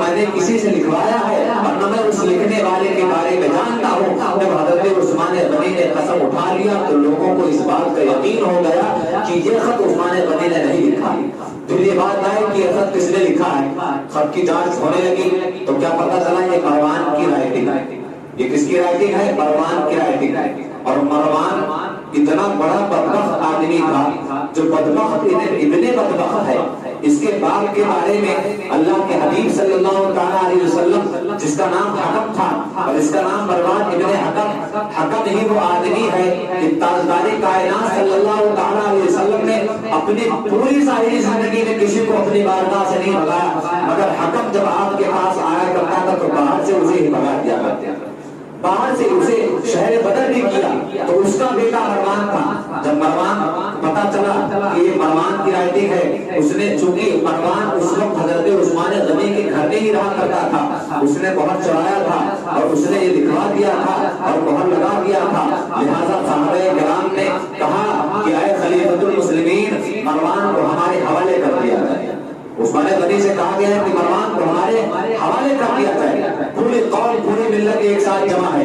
میں نے کسی سے لکھوایا ہے، اور نہ میں اس لکھنے والے کے بارے میں جانتا ہوں جب حضرت عثمان غنی نے قسم اٹھا لیا تو لوگوں کو اس بات کا یقین ہو گیا کہ یہ خط عثمان غنی نے نہیں لکھا. پھر یہ بات آئی کہ یہ خط کس نے لکھا ہے. خط کی جانچ ہونے لگی تو کیا پتہ چلا یہ مروان کی رائٹنگ ہے. یہ کس کی رائٹنگ ہے؟ مروان کی رائٹنگ ہے. اور مروان اتنا بڑا بدبخت آدمی تھا جو بدبخت ابن بدبخت ہے. اس کے باپ کے بارے میں اللہ کے حبیب صلی اللہ تعالیٰ علیہ وسلم جس کا نام حکم تھا اور اس کا نام مروان ابن حکم. حکم ہی وہ آدمی ہے کہ تاجدار کائنات صلی اللہ تعالیٰ علیہ وسلم نے اپنی پوری ظاہری زندگی میں کسی کو اپنی بارگاہ سے نہیں بھگایا، مگر حکم جب آپ کے پاس آیا کرتا تھا تو باہر سے اسے ہی بھگا دیا کرتے تھے. باہر سے اسے شہر بدر بھی کیا تو اس کا بیٹا مروان تھا. جب مروان پتا چلا کہ یہ مروان کی رائٹنگ ہے، اس نے چونکہ مروان اس وقت حضرت عثمان غنی کے گھر میں ہی رہا کرتا تھا، اس نے بہت چڑھایا تھا اور اس نے یہ لکھوا دیا تھا اور بہت لگا دیا تھا. لہذا صحابہ کرام نے کہا کہ اے خلیفۃ المسلمین مروان کو ہمارے حوالے کر دیا جائے. عثمان غنی سے کہا گیا ہے کہ مروان کو ہمارے حوالے کر دیا جائے. پوری قوم پوری ملت ایک ساتھ جمع ہے،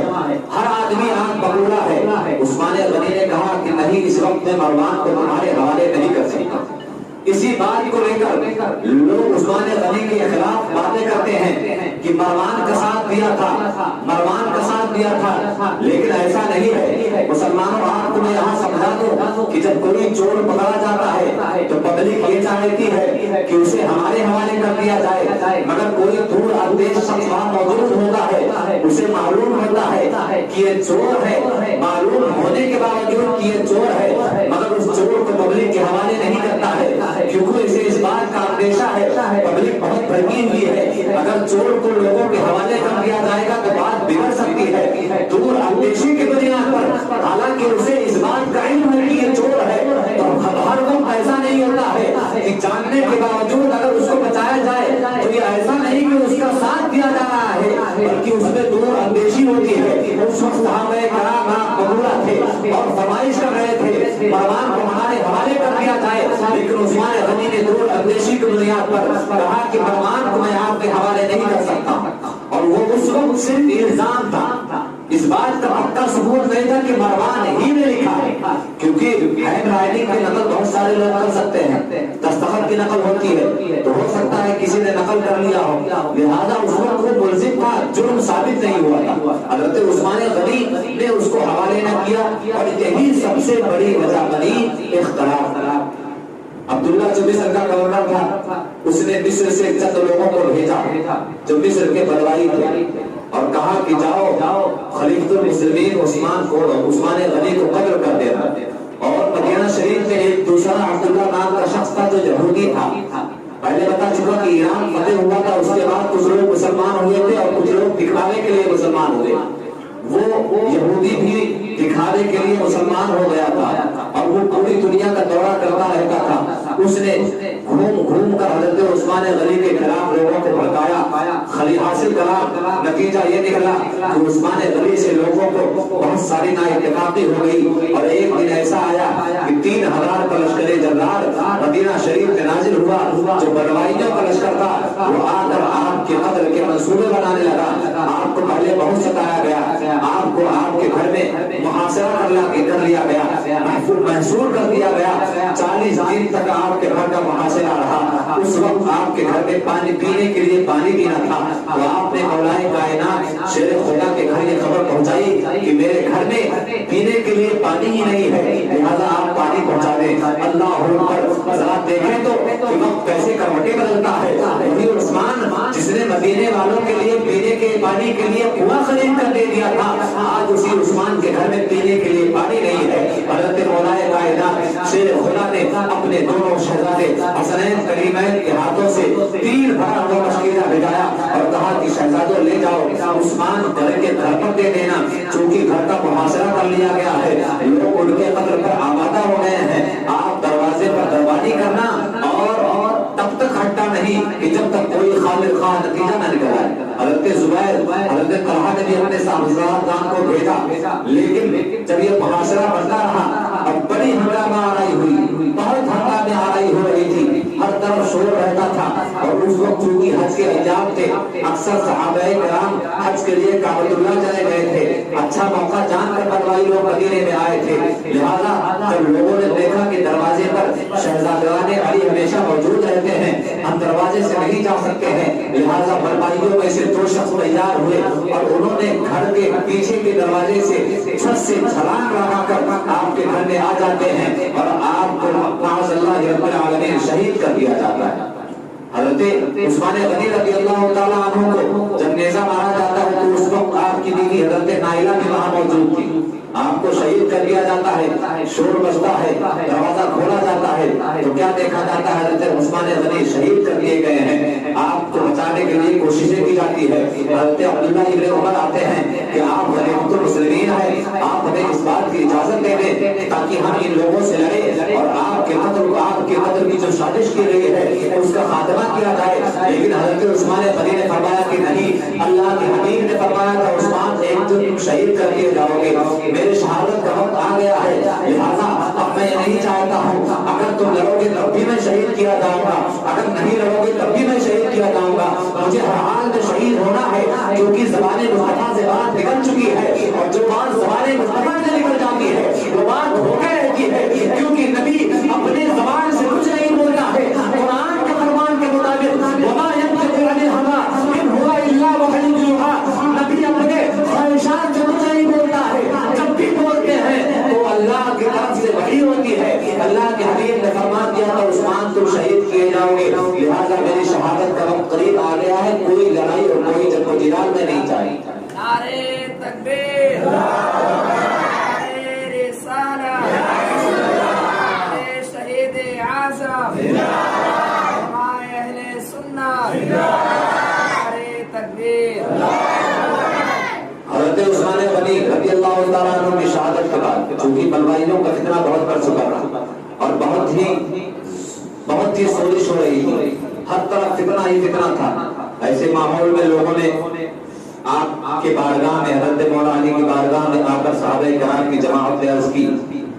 ہر آدمی آنکھ بگولا ہے. عثمان غنی نے کہا کہ نہیں، اس وقت میں مروان کو تمہارے حوالے نہیں کر سکتا. اسی بات کو لے کر لوگ عثمان غنی کے خلاف باتیں کرتے ہیں کہ مروان کا ساتھ دیا تھا، مروان کا ساتھ دیا تھا، لیکن ایسا نہیں ہے. مسلمانوں آپ کو میں یہاں سمجھا دوں کہ جب کوئی چور پکڑا جاتا ہے تو پبلک یہ چاہتی ہے کہ اسے ہمارے حوالے کر دیا جائے، مگر کوئی دور اندیش شخص وہاں موجود ہوتا ہے، اسے معلوم ہوتا ہے کہ یہ چور ہے، معلوم ہونے کے باوجود کہ یہ چور ہے، مگر اس چور کو پبلک کے حوالے نہیں کرتا ہے کیونکہ اسے اس بات کا اندیشہ ہے پبلک بہت بھڑکی ہوئی ہے، اگر چور کو لوگوں کے حوالے کر دیا جائے گا تو بات بگڑ سکتی ہے. دور اندیشی کی بنیاد پر حالانکہ اسے اس بات کا علم ہے کہ یہ چور ہے تو ہر وقت ایسا نہیں ہوتا ہے کہ جاننے کے باوجود اگر اس کو بچایا جائے تو یہ ایسا نہیں کہ اس کا ساتھ دیا جا رہا ہے، بلکہ اس میں دور اندیشی ہوتی ہے. اس وقت صحابہ کرام بگولا تھے اور فرمائش کر رہے تھے مروان کو ہمارے حوالے کر دیا جائے، لیکن عثمان غنی نے دور اندیشی کی بنیاد پر کہا کہ مروان کو میں آپ کے حوالے نہیں کر سکتا. اور وہ اس وقت صرف الزام تھا، اس بات کا پکا ثبوت نہیں تھا کہ مروان ہی نے لکھا ہے، کیونکہ ہینڈ رائٹنگ کی نقل بہت سارے لوگ کر سکتے ہیں، دستخط کی نقل ہوتی ہے تو ہو سکتا ہے کسی نے نقل کر لیا ہو، لہذا اس وقت وہ ملزم تھا، جرم ثابت نہیں ہوا تھا. حضرت عثمان غنی نے اس کو حوالے نہ کیا اور یہی سب سے بڑی وجہ بنی اختلاف. عبداللہ جو مصر کا گورنر تھا اس نے مصر سے چند لوگوں کو بھیجا جو مصر کے بدوائی تھے اور کہا کہ جاؤ خلیفۃ المسلمین عثمان غنی کو قتل کر دینا. اور مدینہ شریف میں ایک دوسرا عبداللہ نام کا شخص تھا جو یہودی تھا. پہلے بتا چکا کہ ایران فتح ہوا تھا، اس کے بعد کچھ لوگ مسلمان ہوئے تھے اور کچھ لوگ دکھاوے کے لیے مسلمان ہوئے. وہ یہودی بھی دکھانے کے لیے مسلمان ہو گیا تھا اور وہ پوری دنیا کا دورہ کرتا رہتا تھا. اس نے گھوم کر حضرت عثمان غنی کے خلاف لوگوں کو بھڑکایا، حاصل کرا نتیجہ یہ نکلا کہ عثمان غنی سے لوگوں کو بہت ساری نااتفاقی ہو گئی. اور ایک دن ایسا آیا کہ 3000 کا لشکر جرار مدینہ شریف میں نازل ہوا، جو بدوائیوں کا لشکر تھا وہ آ کر آپ کے قتل کے منصوبے بنانے لگا. آپ کو پہلے بہت ستایا گیا، آپ کو آپ کے گھر میں محاصرہ کر لیا گیا، محصور کر دیا گیا. 40 دن تک آپ کے گھر کا محاصرہ رہا. اس وقت آپ کے گھر میں پانی پینے کے لیے پانی بھی نہ تھا تو آپ نے مولا کائنات شیر خدا کے گھر یہ خبر پہنچائی کہ میرے گھر میں پینے کے لیے پانی ہی نہیں ہے، لہذا آپ پانی پہنچا دیں. اللہ اکبر، ذرا دیکھیں تو وقت کیسے کروٹیں بدلتا ہے. وہی عثمان جس نے مدینے والوں کے لیے پینے کے پانی کے لیے کنواں خرید کر دے دیا تھا، آج اسی عثمان کے گھر میں پینے کے لیے پانی نہیں ہے. حضرت مولا کائنات شیر خدا نے اپنے دونوں شہزادے حسنین کریمین کے ہاتھوں سے 3 بار وہ مشکلہ بھیجایا اور کہا کہ شہزادوں لے جاؤ، عثمان گھر کے گھر پر دے دینا، چونکہ گھر کا محاصرہ کر لیا گیا ہے، لوگ ان کے قتل پر آمادہ ہو گئے ہیں. آپ دروازے پر دربانی کرنا اور تب تک ہٹنا نہیں کہ جب تک کوئی خالد خواہ نتیجہ نہ نکل آئے. حضرت زبیر حضرت طلحہ نے بھی اپنے صاحبزادگان کو بھیجا، لیکن جب یہ محاصرہ بڑھتا رہا اب بڑی ہنگامہ آرائی ہوئی، بہت ہنگامہ آرائی ہو رہی تھی. ہر طرف شور رہتا تھا، اور اس وقت چونکہ حج کے ایام تھے، اکثر صحابہ کرام حج کے لیے کعبۃ اللہ چلے گئے تھے، اچھا موقع جان کر بدوائی لوگ مدینے میں آئے تھے، لہذا جب لوگوں نے دیکھا کہ دروازے پر شہزادگان علی ہمیشہ موجود رہتے ہیں، ہم دروازے سے نہیں جا سکتے ہیں، لہذا بدمائیوں میں سے 2 شخص تیار ہوئے اور انہوں نے گھر کے پیچھے کے دروازے سے چھت سے چھلانگ لگا کر آپ کے گھر میں آ جاتے ہیں اور آپ کو معاذ اللہ رب العالمین شہید کر دیا جاتا ہے۔ حضرت عثمان غنی رضی اللہ تعالیٰ عنہ کو جب نیزہ مارا جاتا ہے تو اس وقت آپ کی بیوی حضرت نائلہ بھی وہاں موجود تھی، آپ کو شہید کر دیا جاتا ہے، شور بجتا ہے، دروازہ کھولا جاتا ہے تو کیا دیکھا جاتا ہے؟ حضرت عثمان غنی شہید کر دیے گئے ہیں، آپ کو بچانے کے لیے کوششیں کی جاتی ہے، حضرت عبداللہ ابن عمر آتے ہیں کہ آپ خلیفۃ المسلمین ہیں، آپ ہمیں اس بات کی اجازت دے دیں تاکہ ہم ان لوگوں سے لڑیں اور آپ کے قتل کی جو سازش کی گئی ہے اس کا خاتمہ کیا جائے، لیکن حضرت عثمان غنی نے فرمایا کہ نہیں، اللہ کے حبیب نے فرمایا تھا عثمان ایک دن تم شہید کر دیے جاؤ گے، میرے شہادت کا وقت آ گیا ہے، لہذا اب میں یہ نہیں چاہتا ہوں اگر تم لڑو گے تب بھی میں شہید کیا جاؤں گا، اگر نہیں لڑو گے تب بھی میں شہید کیا جاؤں گا، مجھے ہر حال میں شہید ہونا ہے، کیونکہ زبان مصطفیٰ سے بات نکل چکی ہے اور جو بات زبان مصطفیٰ سے نکل جاتی ہے وہ بات ہو کے رہتی ہے، کیونکہ نبی اپنے زبان سے کچھ نہیں بولتا ہے، قرآن کے فرمان کے مطابق وما ينطق عن الهوى ان هو الا وحی یوحی، نبی اپنے خواہشات سے کچھ نہیں بولتا ہے، جب بھی بولتے ہیں تو اللہ کی طرف سے وحی ہوتی ہے، اللہ کے حبیب نے فرمان دیا تھا عثمان تم شہید کیے جاؤ گے، لہذا میری شہادت کا وقت قریب آ گیا ہے، کوئی لڑائی اور کوئی جد و جہاد میں نہیں چاہیے۔ نعرے تکبیر، نعرے رسالت، نعرے شہید اعظم، علماء اہل سنت، نعرے تکبیر۔ حضرت عثمان غنی رضی اللہ تعالیٰ عنہ کی شہادت کے بعد چونکہ بلوائیوں کا فتنہ بہت بڑھ چکا تھا اور بہت ہی سوزش ہو رہی تھی، ہر طرف فتنہ ہی فتنہ تھا، ایسے ماحول میں لوگوں نے آپ کے بارگاہ میں حضرت مولا علی کی بارگاہ میں آ کر صحابہ کرام کی جماعت نے عرض کی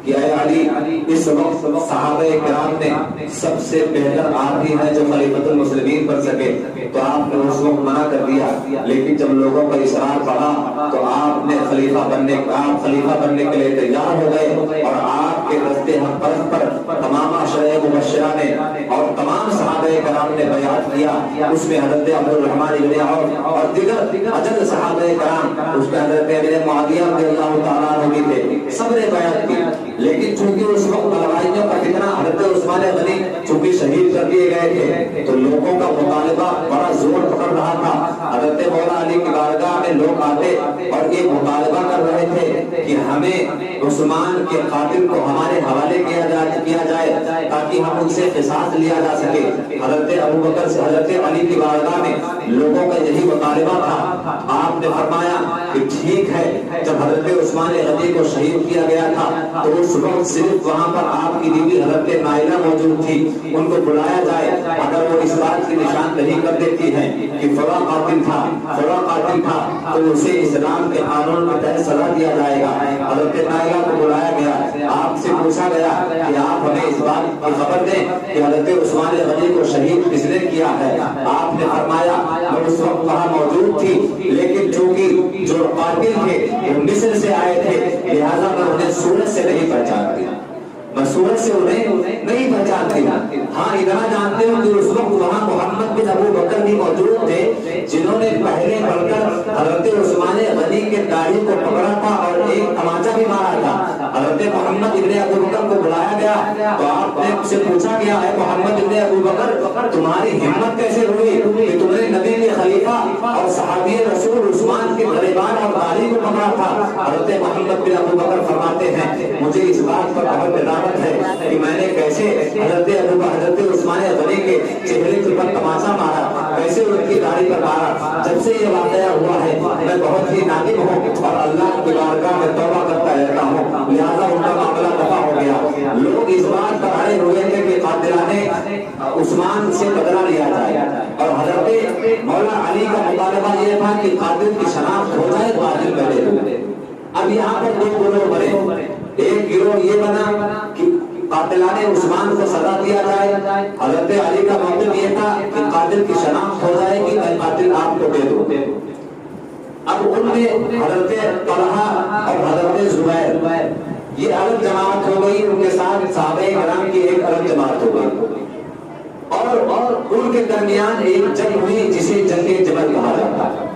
کہ اے علی، اس وقت صحابہ کرام نے سب سے بہتر آپ ہی ہیں جو خلیفۃ المسلمین بن سکے، تو آپ نے اس وقت منع کر دیا، لیکن جب لوگوں کا اصرار پڑا تو آپ نے خلیفہ بننے کے لیے تیار ہو گئے اور آپ کے دستے حق پرست پر تمام عشرہ مبشرہ نے اور تمام صحابہ کرام نے بیعت کیا، اس میں حضرت عبد الرحمن ابن عوف اور دیگر اجل صحابہ کرام، اس میں حضرت ابن معاویہ رضی اللہ تعالیٰ عنہ بھی تھے، سب نے بیعت کی، لیکن چونکہ اس وقت بلوائیوں کا فتنہ حضرت عثمان غنی چونکہ شہید کر دیے گئے تھے تو لوگوں کا مطالبہ بڑا زور پکڑ رہا تھا، حضرت مولا علی کی بارگاہ میں لوگ آتے اور یہ مطالبہ کر رہے تھے کہ ہمیں عثمان کے قاتل کو ہمارے حوالے کیا جائے تاکہ ہم ان سے قصاص لیا جا سکے۔ حضرت ابوبکر سے حضرت علی کی بارگاہ میں لوگوں کا یہی مطالبہ تھا، آپ نے فرمایا کہ ٹھیک ہے، جب حضرت عثمان غنی کو شہید کیا گیا تھا تو اس وقت صرف وہاں پر آپ کی بیوی حضرت نائلہ موجود تھی، ان کو بلایا جائے، اگر وہ اس بات کی نشاندہی کر دیتی ہے کہ فلاں قاتل تھا تو اسے اسلام کے قانون کے تحت سزا دیا جائے گا۔ حضرت نائلہ کو بلایا گیا، آپ سے پوچھا گیا کہ آپ ہمیں اس بات کی خبر دیں کہ حضرت عثمان غنی کو شہید کس نے کیا ہے۔ آپ نے فرمایا میں اس وقت وہاں موجود تھی، لیکن چونکہ جو قاتل تھے وہ مصر سے آئے تھے لہذا میں انہیں صورت سے نہیں پہچانتی، میں صورت سے انہیں نہیں پہچانتی، ہاں اتنا جانتے ہوں کہ اس وقت وہاں محمد بن ابو بکر بھی موجود تھے جنہوں نے پہلے بڑھ کر حضرت عثمان غنی کے داڑھی کو پکڑا تھا اور ایک تماچا بھی مارا تھا۔ حضرت محمد ابن ابو بکر کو بلایا گیا تو آپ نے سے پوچھا گیا ہے محمد ابن ابو بکر تمہاری ہمت کیسے ہوئی کہ تم نے نبی کے خلیفہ اور صحابی رسول عثمان کے گریبان اور داڑھی کو پکڑا تھا۔ حضرت محمد بن ابو بکر فرماتے ہیں مجھے اس بات پر بہت ندامت ہے کہ میں نے کیسے حضرت عثمان غنی کے چہرے کے پر تماچا مارا، کیسے ان کی داڑھی پر مارا۔ جب سے یہ واقعہ ہوا ہے میں بہت ہی نادم ہوں اور اللہ کی بارگاہ میں توبہ کرتا رہتا ہوں، لہذا ان کا معاملہ دفع ہو گیا۔ لوگ اس بات پر اڑے ہوئے تھے کہ قاتلان عثمان سے بدلہ لیا جائے اور حضرت مولا علی کا مطالبہ یہ تھا کہ قاتل کی شناخت ہو جائے تو قاتل پہلے ہو۔ اب یہاں پر دو گروہ بنے، ایک گروہ یہ بنا کہ قاتلان عثمان کو سزا دیا جائے. حضرت علی کا موقف یہ تھا کہ قاتل کی شناخت ہو جائے گی، میں قاتل آپ کو دے دوں. اب ان میں حضرت طلحہ اور حضرت زبیر یہ الگ جماعت ہو گئی، ان کے ساتھ صحابہ کرام کی ایک الگ جماعت ہو گئی، اور ان کے درمیان ایک جنگ ہوئی جسے جنگ جمل کہا جاتا ہے.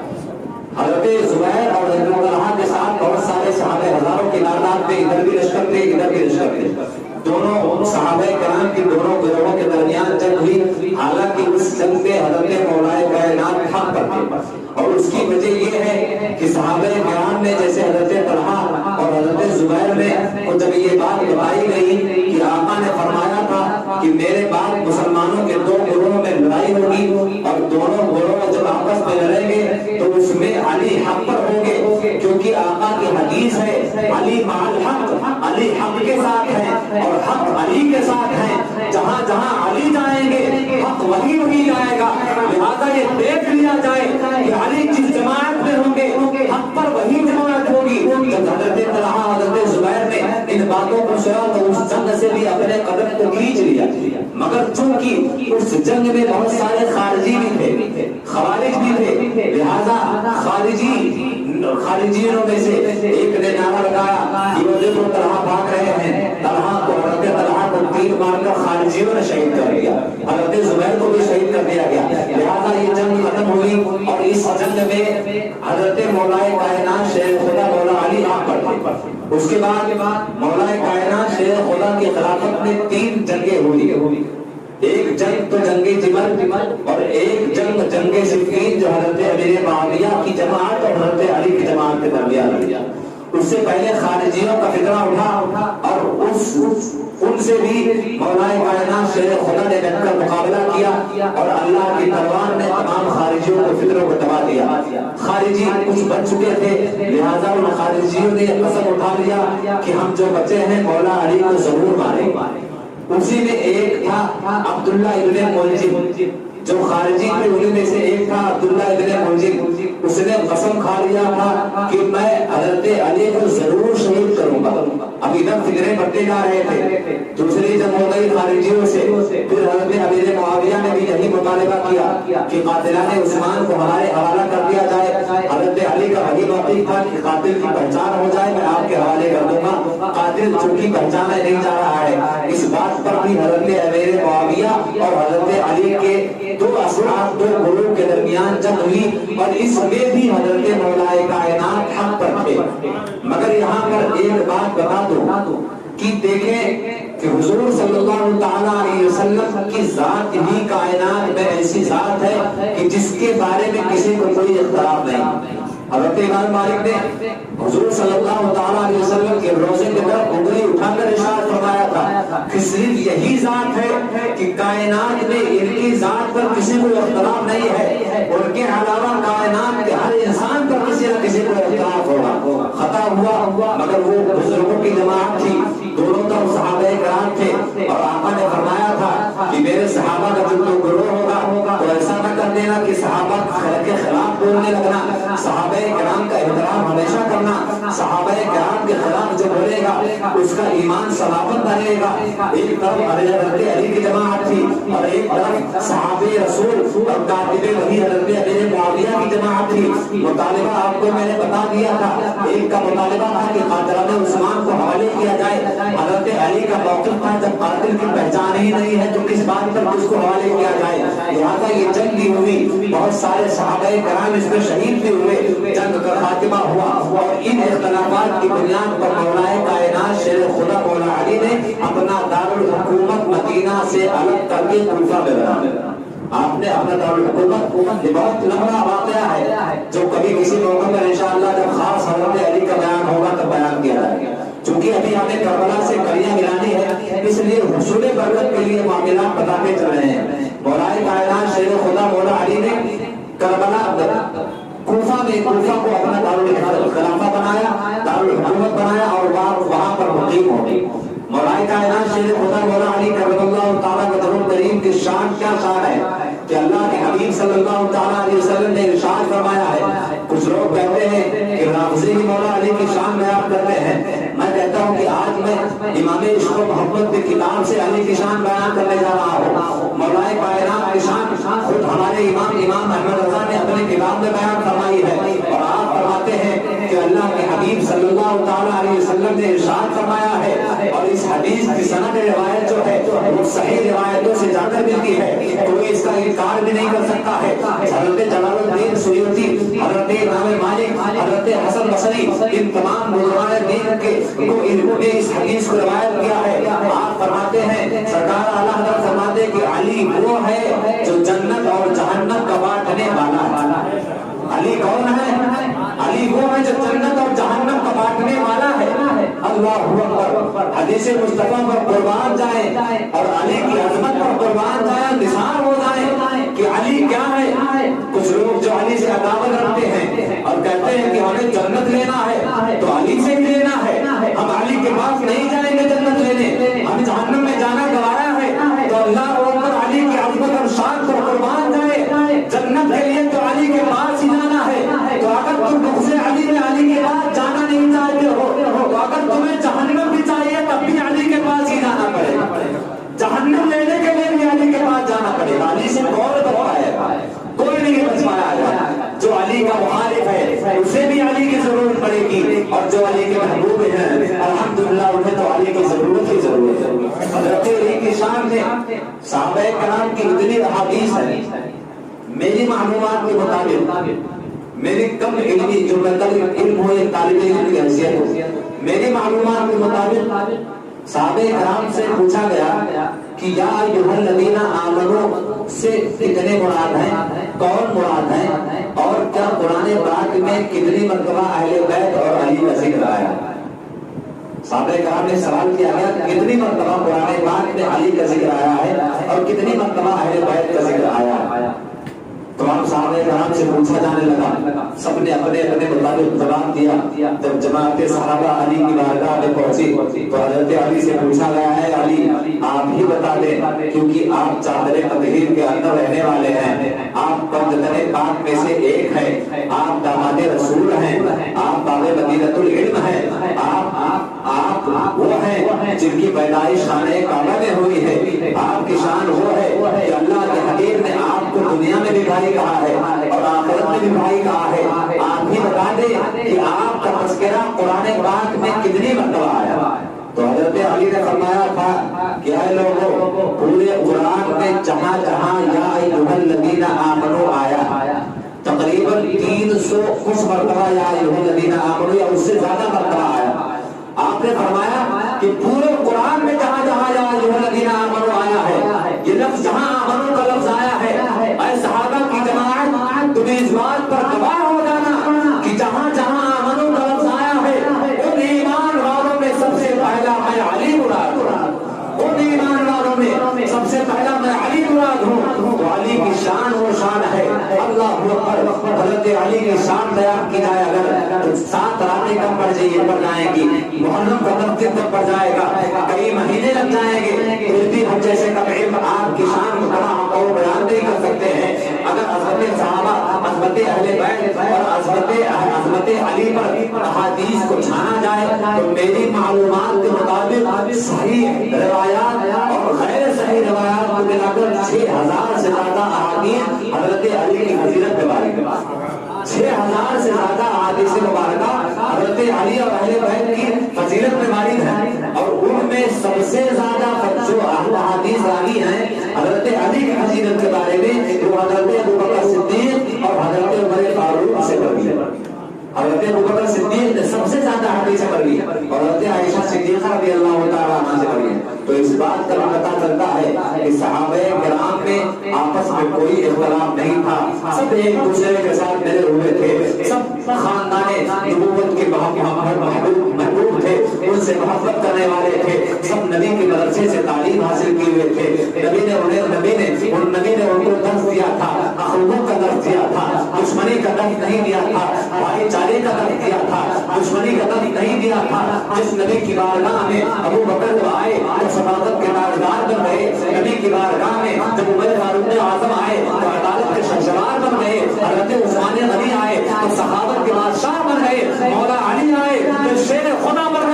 حضرت زبیر اور حضرت طلحہ کے ساتھ بہت سارے صحابہ ہزاروں کی تعداد میں ادھر بھی لشکر تھے ادھر بھی لشکر تھے. دونوں صحابہ کرام کی دونوں گروہوں کے درمیان جنگ ہوئی. حالانکہ اس جنگ میں حضرت مولا کائنات حق پر تھے، اور اس کی وجہ یہ ہے کہ صحابہ کرام نے جیسے حضرت طلحہ اور حضرت زبیر نے جب یہ بات بتائی گئی کہ آقا نے فرمایا تھا کہ میرے بعد مسلمانوں کے دو گروہوں میں لڑائی ہوگی اور دونوں گروہ جب آپس میں لڑیں گے تو اس میں علی حق پر ہوں گے، کیونکہ آقا کی حدیث ہے علی مع الحق، علی حق کے ساتھ ہے اور حق علی کے ساتھ ہے. جہاں جہاں علی جائیں گے حق وہی وہی جائے گا. لہذا یہ دیکھ لیا جائے کہ علی جس جماعت میں ہوں گے حق پر وہی جماعت ہوگی. جب حضرت طلحہ حضرت زبیر نے ان باتوں کو سنا تو اس جنگ سے بھی اپنے قدم کو کھینچ لیا، مگر چونکہ اس جنگ میں بہت سارے خارجی بھی تھے، خوارج بھی تھے، لہذا خارجیوں میں سے ایک نے نعرہ لگایا کہ وہ دیکھو طلحہ بھاگ رہے ہیں. طلحہ کو حضرت طلحہ کو تیر مار کر خارجیوں نے شہید کر دیا، حضرت زبیر کو بھی شہید کر دیا گیا. لہذا یہ جنگ ختم ہوئی اور اس جنگ میں حضرت مولا کائنات شیر خدا مولا علی آپ پر تھے. اس کے بعد مولا کائنات شیر خدا کی خلافت میں 3 جنگیں ہوئی. ایک جنگ تو جنگ جمل اور ایک جنگ صفین جو حضرت امیر معاویہ کی جماعت اور حضرت علی کی جماعت کے درمیان ہوئی. اس سے پہلے خارجیوں کا فتنہ اٹھا اور ان سے بھی مولا کائنات شیر خدا نے مل کر مقابلہ کیا اور اللہ کی تلوار نے تمام خارجیوں کو فتنوں کو دبا دیا. خارجی کچھ بچ چکے تھے، لہذا ان خارجیوں نے قسم اٹھا لیا کہ ہم جو بچے ہیں مولا علی کو ضرور ماریں. اسی میں ایک تھا عبداللہ ابن ملجم جو خارجی تھے، انہیں میں سے ایک تھا عبداللہ ابن ملجم. اس نے قسم کھا لیا تھا کہ میں حضرت علی کو ضرور شہید کروں گا. اب ادھر فکریں بڑھتے جا رہے تھے. دوسری جنگ ہو گئی خارجیوں سے. پھر حضرت امیر معاویہ نے بھی یہی مطالبہ کیا کہ قاتلان عثمان کو ہمارے حوالہ کر دیا جائے. حضرت علی کا وہی موقف تھا کہ قاتل کی پہچان ہو جائے میں آپ کے حوالے کر دوں گا. قاتل چونکہ پہچانا نہیں جا رہا ہے، اس بات پر بھی حضرت امیر معاویہ اور حضرت علی کے دو اصحاب دو گروہ کے درمیان جنگ ہوئی اور اس میں بھی حضرت مولا کائنات حق پر تھے. مگر یہاں پر ایک بات بتا دو کہ دیکھیں کہ حضور صلی اللہ تعالیٰ علیہ وسلم کی ذات ہی کائنات میں ایسی ذات ہے کہ جس کے بارے میں کسی کو کوئی اختلاف نہیں. حضرت امام مالک نے حضور صلی اللہ تعالیٰ علیہ وسلم کے روزے کے طرف انگلی اٹھا کر ارشاد فرمایا تھا کہ صرف یہی ذات ہے کہ کائنات میں ان کی ذات پر کسی کو اختلاف نہیں ہے، ان کے علاوہ کائنات کے ہر انسان پر کسی نہ کسی کو اختلاف ہوگا. خطا ہوا مگر وہ بزرگوں کی جماعت تھی، دونوں طرف صحابہ کرام تھے اور آقا نے فرمایا تھا کہ میرے صحابہ کا جو گروہ ہوگا تو ایسا نہ کر دینا کہ صحابہ کے خلاف بولنے لگنا. صحابہ کرام کا احترام ہمیشہ کرنا. صحابہ کرام کے خلاف جو بولے گا اس کا ایمان سلامت رہے گا. ایک طرف حضرت علی کی جماعت تھی اور ایک طرف صحابہ رسول اور کاتب وحی حضرت امیر معاویہ کی جماعت تھی. مطالبہ آپ کو میں نے بتا دیا تھا. ایک کا مطالبہ تھا کہ قاتلان عثمان کو حوالے کیا جائے. حضرت علی کا موقف تھا جب قاتل کی پہچان ہی نہیں ہے تو کس بات پر اس کو حوالے کیا جائے. لہٰذا یہ جنگ بھی ہوئی، بہت سارے صحابہ کرام اس میں شہید بھی ہوئے. جنگ کا خاتمہ ہوا اور ان اختلافات کی بنیاد پر مولا کائنات شیر خدا مولا علی نے اپنا دارالحکومت مدینہ سے الگ کر کے کوفہ میں بنا. آپ نے اپنا دارالحکومت یہ بہت لمبا واقعہ ہے جو کبھی کسی موقع پر انشاءاللہ جب خاص حضرت علی کا بیان ہوگا تو بیان کیا جائے گا. چونکہ ابھی ہمیں کربلا سے کلیاں ملانی ہے، اس لیے حصول برکت کے لیے معاملات بتاتے چل رہے ہیں. مولا کائنات شیر خدا مولا علی نے کربلا کوفہ کو اپنا دارالخلافہ بنایا، دارالحکومت بنایا اور وہاں پر مقیم ہو گئی. مولا کائنات شیر خدا مولا علی کرم اللہ تعالیٰ وجہہ کریم کی شان کیا شان ہے کہ اللہ کے حبیب صلی اللہ تعالیٰ علیہ وسلم نے ارشاد فرمایا ہے. کچھ لوگ کہتے ہیں کہ رافضی مولا علی کی شان بیان کرتے ہیں، میں کہتا ہوں کہ آج میں امام عشق و محبت کی کتاب سے علی کی شان بیان کرنے جا رہا ہوں. مولا کائنات کی شان خود ہمارے امام احمد رضا نے اپنی کتاب میں بیان فرمائی ہے. اور آپ فرماتے ہیں کہ اللہ کے حبیب صلی اللہ تعالیٰ علیہ وسلم نے ارشاد فرمایا ہے, اور اس حدیث کی سند روایت جو ہے وہ صحیح روایتوں سے جا کر ملتی ہے, کوئی اس کا انکار بھی نہیں کر سکتا ہے. حضرت جلال الدین سیوطی, حضرت امام مالک, حضرت حسن بصری, ان تمام بزرگان دین کے انہوں نے اس حدیث کو روایت کیا ہے. آپ فرماتے ہیں, سرکار اعلیٰ حضرت فرماتے کہ علی وہ ہے جو جنت اور جہنم کا بانٹنے والا ہے. علی کون ہے؟ علی وہ ہے جو جنت اور جہنم کا بانٹنے والا ہے. اللہ اکبر. حدیث مصطفیٰ پر قربان جائیں اور علی کی عظمت پر قربان جائیں, نثار ہو جائیں کہ علی کیا ہے. کچھ لوگ جو علی سے عداوت رکھتے ہیں اور کہتے ہیں کہ ہمیں جنت لینا ہے تو علی سے ہی لینا ہے, ہم علی کے پاس نہیں جائیں گے جنت لینے, ہم جہنم میں جانا گوارا ہے. تو اللہ اکبر, علی کی عظمت اور شان پر قربان جائے, جنت کے لیے تو علی کے پاس ہی جانا ہے. تو اگر تم بغض علی میں علی کے پاس جانا نہیں چاہتے ہو, تو اگر تمہیں جہنم بھی چاہیے تب بھی علی کے پاس ہی جانا پڑے گا. جہنم لینے کے لیے بھی علی کے پاس جانا پڑے گا. علی سے کون بچائے گا؟ کوئی نہیں بچ پایا گا. جو علی کا مخالف ہے اسے بھی علی کی ضرورت پڑے گی, اور جو علی کے محبوب ہیں الحمدللہ انہیں تو علی کی ضرورت ہی ضرورت ہے. حضرت علی کی شان میں صحابہ کرام کی اتنی احادیث ہے. میری معلومات کے مطابق, میری کم علمی جو علم ہو ایک طالب علم کی حیثیت ہو, میری معلومات کے مطابق صحابہ کرام سے پوچھا گیا کہ یا ایھا الذین آمنوا سے کتنے مراد ہیں, کون مراد ہیں, اور کیا قرآن پاک میں کتنی مرتبہ اہل بیت اور علی کا ذکر آیا. صحابہ کرام نے سوال کیا گیا کتنی مرتبہ قرآن پاک میں علی کا ذکر آیا ہے اور کتنی مرتبہ اہل بیت کا ذکر آیا ہے. تمام صحابہ کرام سے پوچھا جانے لگا, سب نے اپنے اپنے مطابق جواب دیا. جب جماعت صحابہ علی کی بارگاہ میں پہنچی تو حضرت علی سے پوچھا گیا ہے علی آپ ہی بتا دیں, کیونکہ آپ چادر تطہیر کے اندر رہنے والے ہیں, آپ پنجتن پاک میں سے ایک ہیں, آپ داماد رسول ہیں, آپ باب مدینۃ العلم ہیں, آپ وہ ہیں جن کی پیدائش خانہ کعبہ میں ہوئی ہے. آپ کی شان وہ ہے کہ اللہ کے حبیب نے آپ کو دنیا میں بھی بھائی کہا ہے اور آخرت میں بھی بھائی کہا ہے. آپ ہی بتا دیں کہ آپ کا تذکرہ قرآن پاک میں کتنی مرتبہ آیا. تو حضرت علی نے فرمایا تھا کہ اے لوگوں, پورے قرآن میں جہاں جہاں یا ایھا الذین آمنوا آیا تقریباً 300 کچھ مرتبہ یا ایھا الذین آمنوا یا اس سے زیادہ مرتبہ آیا. آپ نے فرمایا کہ پورے قرآن میں جہاں جہاں یا ایھا الذین آمنوا آیا ہے, یہ لفظ جہاں آمنوا کا لفظ آیا ہے, اے صحابہ کی جماعت تمہیں اس بات پر گواہ ہو جانا کہ جہاں جہاں آمنوا کا لفظ آیا ہے ان ایمان والوں میں سب سے پہلا میں علی مراد ہوں. ان ایمان والوں میں سب سے پہلا میں علی مراد ہوں. تو علی کی شان وہ شان ہے. اللہ اکبر. حضرت علی کی شان بیان کی جائے اگر 7 راتیں کم پڑ جائیں گی, محرم کا تفصیل کم پڑ جائے گا, کئی مہینے لگ جائیں گے, پھر بھی ہم جیسے کم علم آپ کی شان کو ہم بیان نہیں کر سکتے ہیں. اگر عظمت صحابہ, عظمت اہل بیت اور عظمت علی پر احادیث کو چھانا جائے تو میری معلومات کے مطابق صحیح روایات اور غیر صحیح روایات کو ملا کر 6000 سے زیادہ احادیث حضرت علی کی فضیلت کے بارے میں, 6000 سے زیادہ احادیث مبارکہ حضرت علی اور اہل بیت کی فضیلت میں وارد ہے. اور ان میں سب سے زیادہ جو احادیث راوی ہیں حضرت علی کی فضیلت کے بارے میں وہ حضرت ابوبکر صدیق اور حضرت عمر فاروق سے مروی ہے. حضرت ابوبکر صدیق نے سب سے زیادہ حدیث مروی ہے اور حضرت عائشہ صدیقہ رضی اللہ تعالیٰ عنہا سے مروی ہے. تو اس بات کا پتہ چلتا ہے کہ صحابہ کرام میں آپس میں کوئی اختلاف نہیں تھا, سب ایک دوسرے کے ساتھ ملے ہوئے تھے, سب خاندان نبوت کے محبوب تھے, ان سے محبت کرنے والے تھے, سب نبی کے مدرسے سے تعلیم حاصل کیے ہوئے تھے. نبی نے ان کو درس دیا تھا, اخلاق کا درس دیا تھا, دشمنی کا درس نہیں دیا تھا, بھائی چارے کا درس دیا تھا, دشمنی کا درس نہیں دیا تھا. جس نبی کی بارگاہ میں ابو بکر آئے صداقت کے تاجدار بن گئے, نبی کی بارگاہ میں جب عمر فاروق اعظم آئے تو عدالت کے شمشیر بن گئے, حضرت عثمان غنی آئے تو صحابت کے بادشاہ بن گئے, مولا علی آئے تو شیر خدا پر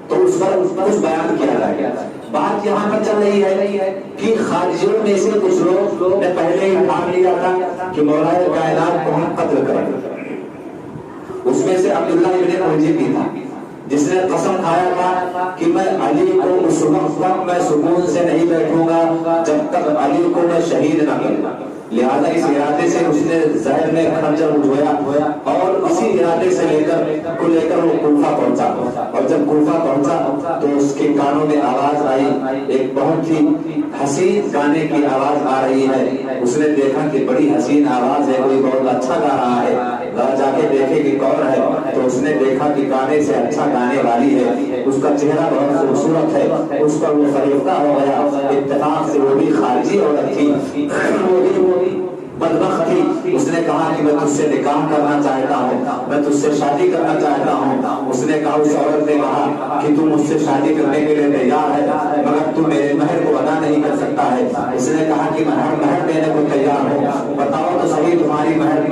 تو اس پر اس بیان کیا جائے گا. بات یہاں پر چل رہی ہے کہ خارجیوں میں سے کچھ لوگ نے پہلے ہی ٹھان لیا تھا کہ مولا کائنات کو ہم قتل کریں. اس میں سے عبداللہ ابن مرجی بھی تھا جس نے قسم کھایا تھا کہ میں علی کو اس وقت تک میں سکون سے نہیں بیٹھوں گا جب تک علی کو میں شہید نہ کروں. لہذا اس ارادے سے اس نے زہر میں خنجر اٹھایا اور اسی ارادے سے لے کر وہ کوفہ پہنچا. اور جب کوفہ پہنچا تو اس کے کانوں میں آواز آئی, ایک بہت ہی حسین گانے کی آواز آ رہی ہے. اس نے دیکھا کہ بڑی حسین آواز ہے, کوئی بہت اچھا گا رہا ہے, جا کے دیکھے کہ کون ہے. تو اس نے دیکھا کہ گانے سے اچھا گانے والی ہے, اس کا چہرہ بہت خوبصورت ہے. اس پر وہ فریفتہ ہو گیا. اتفاق سے وہ بھی خارجی عورت تھی, وہ بھی بدبخت تھی. اس نے کہا کہ میں تجھ سے نکاح کرنا چاہتا ہوں, میں تجھ سے شادی کرنا چاہتا ہوں. اس نے کہا, اس عورت نے کہا کہ تم مجھ سے شادی کرنے کے لیے تیار ہے مگر تم میرے مہر کو ادا نہیں کر سکتا ہے. اس نے کہا کہ مہر دینے کو تیار ہوں, بتاؤ تو صحیح تمہاری مہر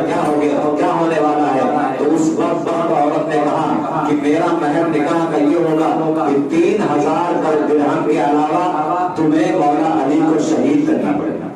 کیا ہو گیا, کیا ہونے والا ہے. تو اس وقت عورت نے کہا کہ میرا مہر نکاح کا یہ ہوگا کہ 3000 درہم کے علاوہ تمہیں مولا علی کو شہید کرنا پڑے گا.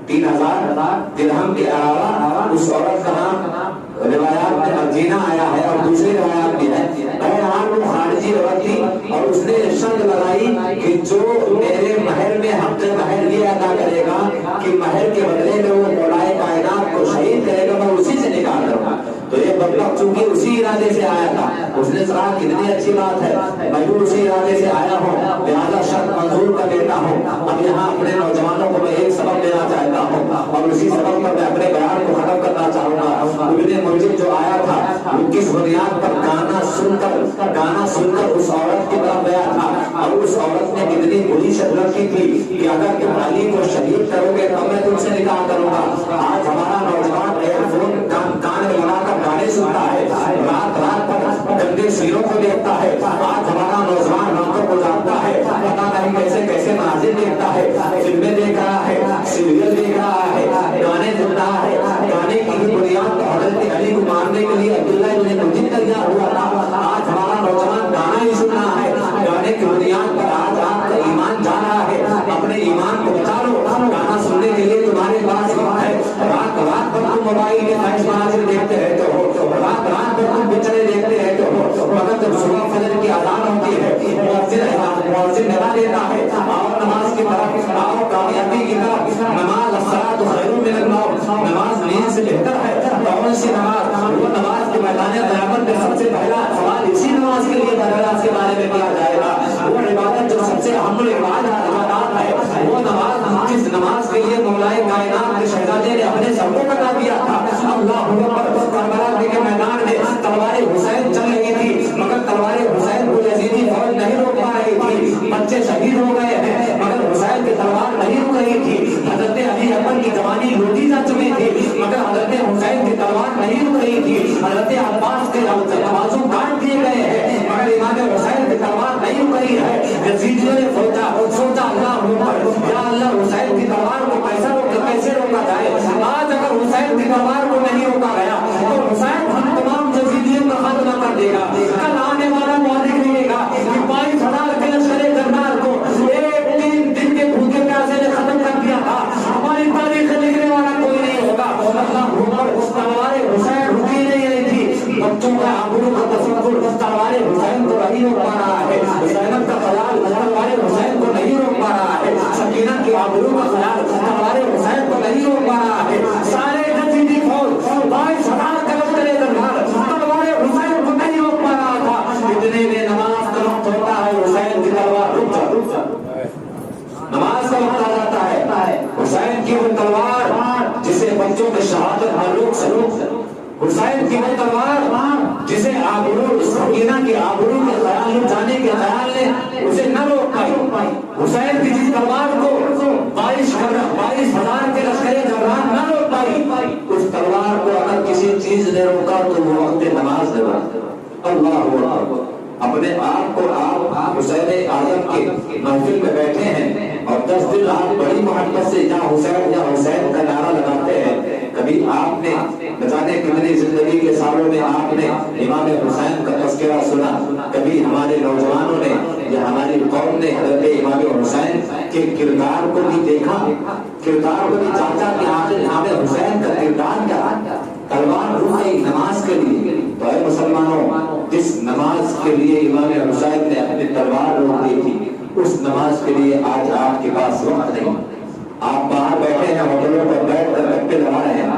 3000 درہم کے علاوہ. اس عورت کا نام روایات میں مدینہ آیا ہے اور دوسری روایات بھی ہے. بہرحال وہ خارجی عورت تھی اور اس نے شرط لگائی کہ جو میرے مہر میں حق مہر یہ ادا کرے گا کہ مہر کے بدلے میں وہ مولا کائنات کو شہید کرے گا, میں اسی سے نکاح کروں گا. تو یہ بدبخت چونکہ اسی ارادے سے آیا تھا, اس نے کہا کتنی اچھی بات ہے, میں بھی اسی ارادے سے آیا ہوں, لہٰذا شرط منظور کر لیتا ہوں. اب یہاں اپنے نوجوانوں کو میں ایک سبق دینا چاہتا ہوں اور اسی سبق پر میں اپنے بیان کو ختم کرنا چاہوں گا. ابن مرجم جو آیا تھا وہ کس بنیاد پر گانا سن کر اس عورت کی طرف گیا تھا, اور اس عورت نے کتنی بری شکل رکھی تھی کہ اگر تم علی کو شہید کرو گے تو میں تم سے نکاح کروں گا. آج ہمارا نوجوان ایئر فون کان میں لگا کر گانے سنتا ہے, رات پر گندے سیروں کو دیکھتا ہے. آج ہمارا نوجوان راتوں کو جانتا ہے, پتا نہیں کیسے مناظر دیکھتا ہے, فلمیں دیکھ رہا ہے, سیریل دیکھ رہا ہے, گانے سن رہا ہے. گانے کی بنیاد پر حضرت علی کو ماننے کے لیے عبداللہ ابن مرجم تیار ہوا تھا. آج ہمارا نوجوان گانا ہی سن رہا ہے, گانے کی بنیاد پر آج آپ کا ایمان جا رہا ہے. اپنے ایمان کو بچا لو, گانا سننے کے لیے تمہارے پاس وقت ہے. رات پر تم موبائل میں خواہش مناظر دیکھتے رہتے ہو, رات پر تم پکچریں دیکھتے رہتے ہو, مگر جب صبح فجر کی اذان ہوتی ہے مؤذن ندا دیتا ہے, اور نماز کی طرف آؤ, کامیابی کی طرف. نماز الصلاۃ خیر من النوم, نماز نیند سے بہتر ہے. کون سی نماز؟ وہ نماز کے میدان قیامت میں سب سے پہلا سوال اسی نماز کے لیے درجات کے بارے میں کیا جائے گا. وہ عبادت جو سب سے اہم عبادات ہے, وہ نماز جس نماز کے لیے مولا کائنات کے شہزادے نے اپنے سر کو کٹا دیا تھا. اللہ اکبر. کربلا کے میدان میں تلوار حسین چل رہی تھی مگر تلوار حسین کو یزیدی فوج نہیں روک پا رہی تھی. بچے شہید ہو گئے ہیں مگر حسین کی تلوار نہیں رک رہی تھی. حضرت علی اکبر کی جوانی لوٹی جا چکی تھی مگر حضرت حسین کی تلوار نہیں رک رہی تھی. حضرت عباس کے بازو کاٹ دیے گئے ہیں مگر امام حسین کی تلوار نہیں رک رہی ہے. یزیدیوں نے سوچا اللہ اکبر, یا اللہ حسین کی تلوار کو کیسے روکا جائے. آج اگر حسین کی تلوار کو نہیں روکا گیا تو حسین ہم تمام یزیدیوں کا خاتمہ کر دے گا. کل آنے والا مورخ لکھے گا کہ 22,000 کے لشکر جنرال کو 3 دن کے بھوکے پیاسے نے ختم کر دیا تھا. ہماری تاریخ لکھنے والا کوئی نہیں ہوگا. اللہ اکبر. تلوار حسین رکی نہیں رہی تھی. بچوں کا آبرو کا تصور تلوار حسین کو نہیں روک پا رہا ہے. زینب کا خیال تلوار حسین کو نہیں روک پا رہا ہے. سکینہ کی آبرو کا خیال تلوار حسین کو نہیں روک پا رہا ہے. سارے یزیدی فوج 22,000 کا لشکر جنرال تلوار حسین کو نہیں روک پا رہا تھا. اتنے میں نماز کا وقت ہوتا ہے, حسین کی تلوار رک جا. نماز کا وقت آ جاتا ہے. حسین کی وہ تلوار جسے بچوں کے شہادت معلوم سلوک, حسین کی وہ تلوار جسے آبرو سکینہ کی آبرو کے خیال جانے کے خیال نے اسے نہ روک پائی. حسین کی جس تلوار کو 22,000 کے لشکر جنرال نہ روک پائی, اس تلوار کو اگر کسی چیز نے روکا تو وہ وقت نماز نے روکا. اللہ اکبر. اپنے آپ کو آپ حسین اعظم کی محفل میں بیٹھے ہیں اور 10 دن آپ بڑی محبت سے یا حسین کا نعرہ لگاتے ہیں. کبھی آپ نے نہ جانے کتنی زندگی کے سالوں میں آپ نے امام حسین کا تذکرہ سنا, کبھی ہمارے نوجوانوں نے یا ہماری قوم نے حضرت امام حسین کے کردار کو نہیں دیکھا، کردار کو نہیں جانچا کہ آخر امام حسین کا کردار کیا، تلوار روح گئی نماز کے لیے۔ تو اے مسلمانوں، جس نماز کے لیے امام حسین نے اپنی تلوار روک دی تھی، اس نماز کے لیے آج آپ کے پاس وقت نہیں۔ آپ باہر بیٹھے ہیں، ہوٹلوں پر بیٹھ کر گپے لگا رہے ہیں،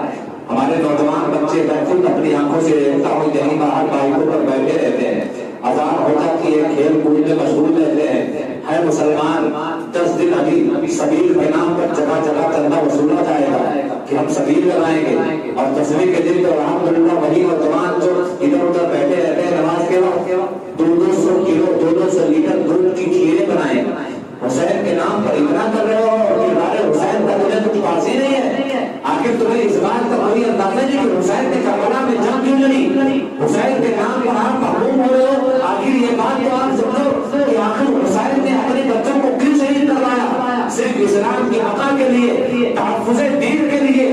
ہمارے نوجوان بچے بیٹھے اپنی آنکھوں سے دیکھتا ہوں کہیں باہر بائکوں پر بیٹھے رہتے ہیں، اذان ہو جاتی ہے، کھیل کود میں مشغول رہتے ہیں۔ ہے مسلمان 10 دن ابھی سبیل کے نام پر جگہ جگہ چندہ وصولا جائے گا کہ ہم سبیل لگائیں گے، اور تصویر کے دن تو الحمدللہ وہی نوجوان جو ادھر ادھر بیٹھے رہتے ہیں نماز کے وقت 200 کلو 200 لیٹر دودھ کی کھیریں بنائیں، حسین کے نام پر اتنا کر رہے ہو اور کردار حسین کا تمہیں کچھ پاس ہی نہیں ہے۔ آخر تمہیں اس بات کا کوئی اندازہ نہیں کہ حسین نے کربلا میں جنگ کیوں لڑی، حسین کے نام پر آپ محروم ہو رہے ہو۔ آخر یہ بات تو آپ سمجھو کہ آخر حسین نے اپنے بچوں کو کیوں شہید کروایا، صرف اسلام کی بقا کے لیے، تحفظ دین کے لیے۔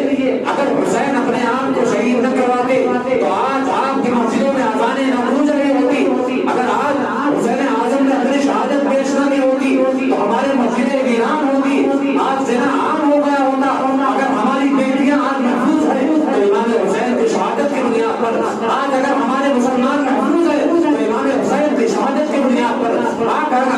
اگر حسین اپنے آپ کو شہید نہ کرواتے تو آج آپ کی مسجدوں میں اذانیں نہ گونج رہی ہوتی، اگر آج حسین اعظم نے اپنی شہادت پیش نہ کی ہوتی تو ہمارے مسجدیں ویران ہوتی، آج زنا عام ہو گیا ہوتا۔ اگر ہماری بیٹیاں آج محفوظ ہیں تو امام حسین کی شہادت کی بنیاد پر، آج اگر ہمارے مسلمان محفوظ ہیں تو امام حسین کی شہادت کی بنیاد پر، آج اگر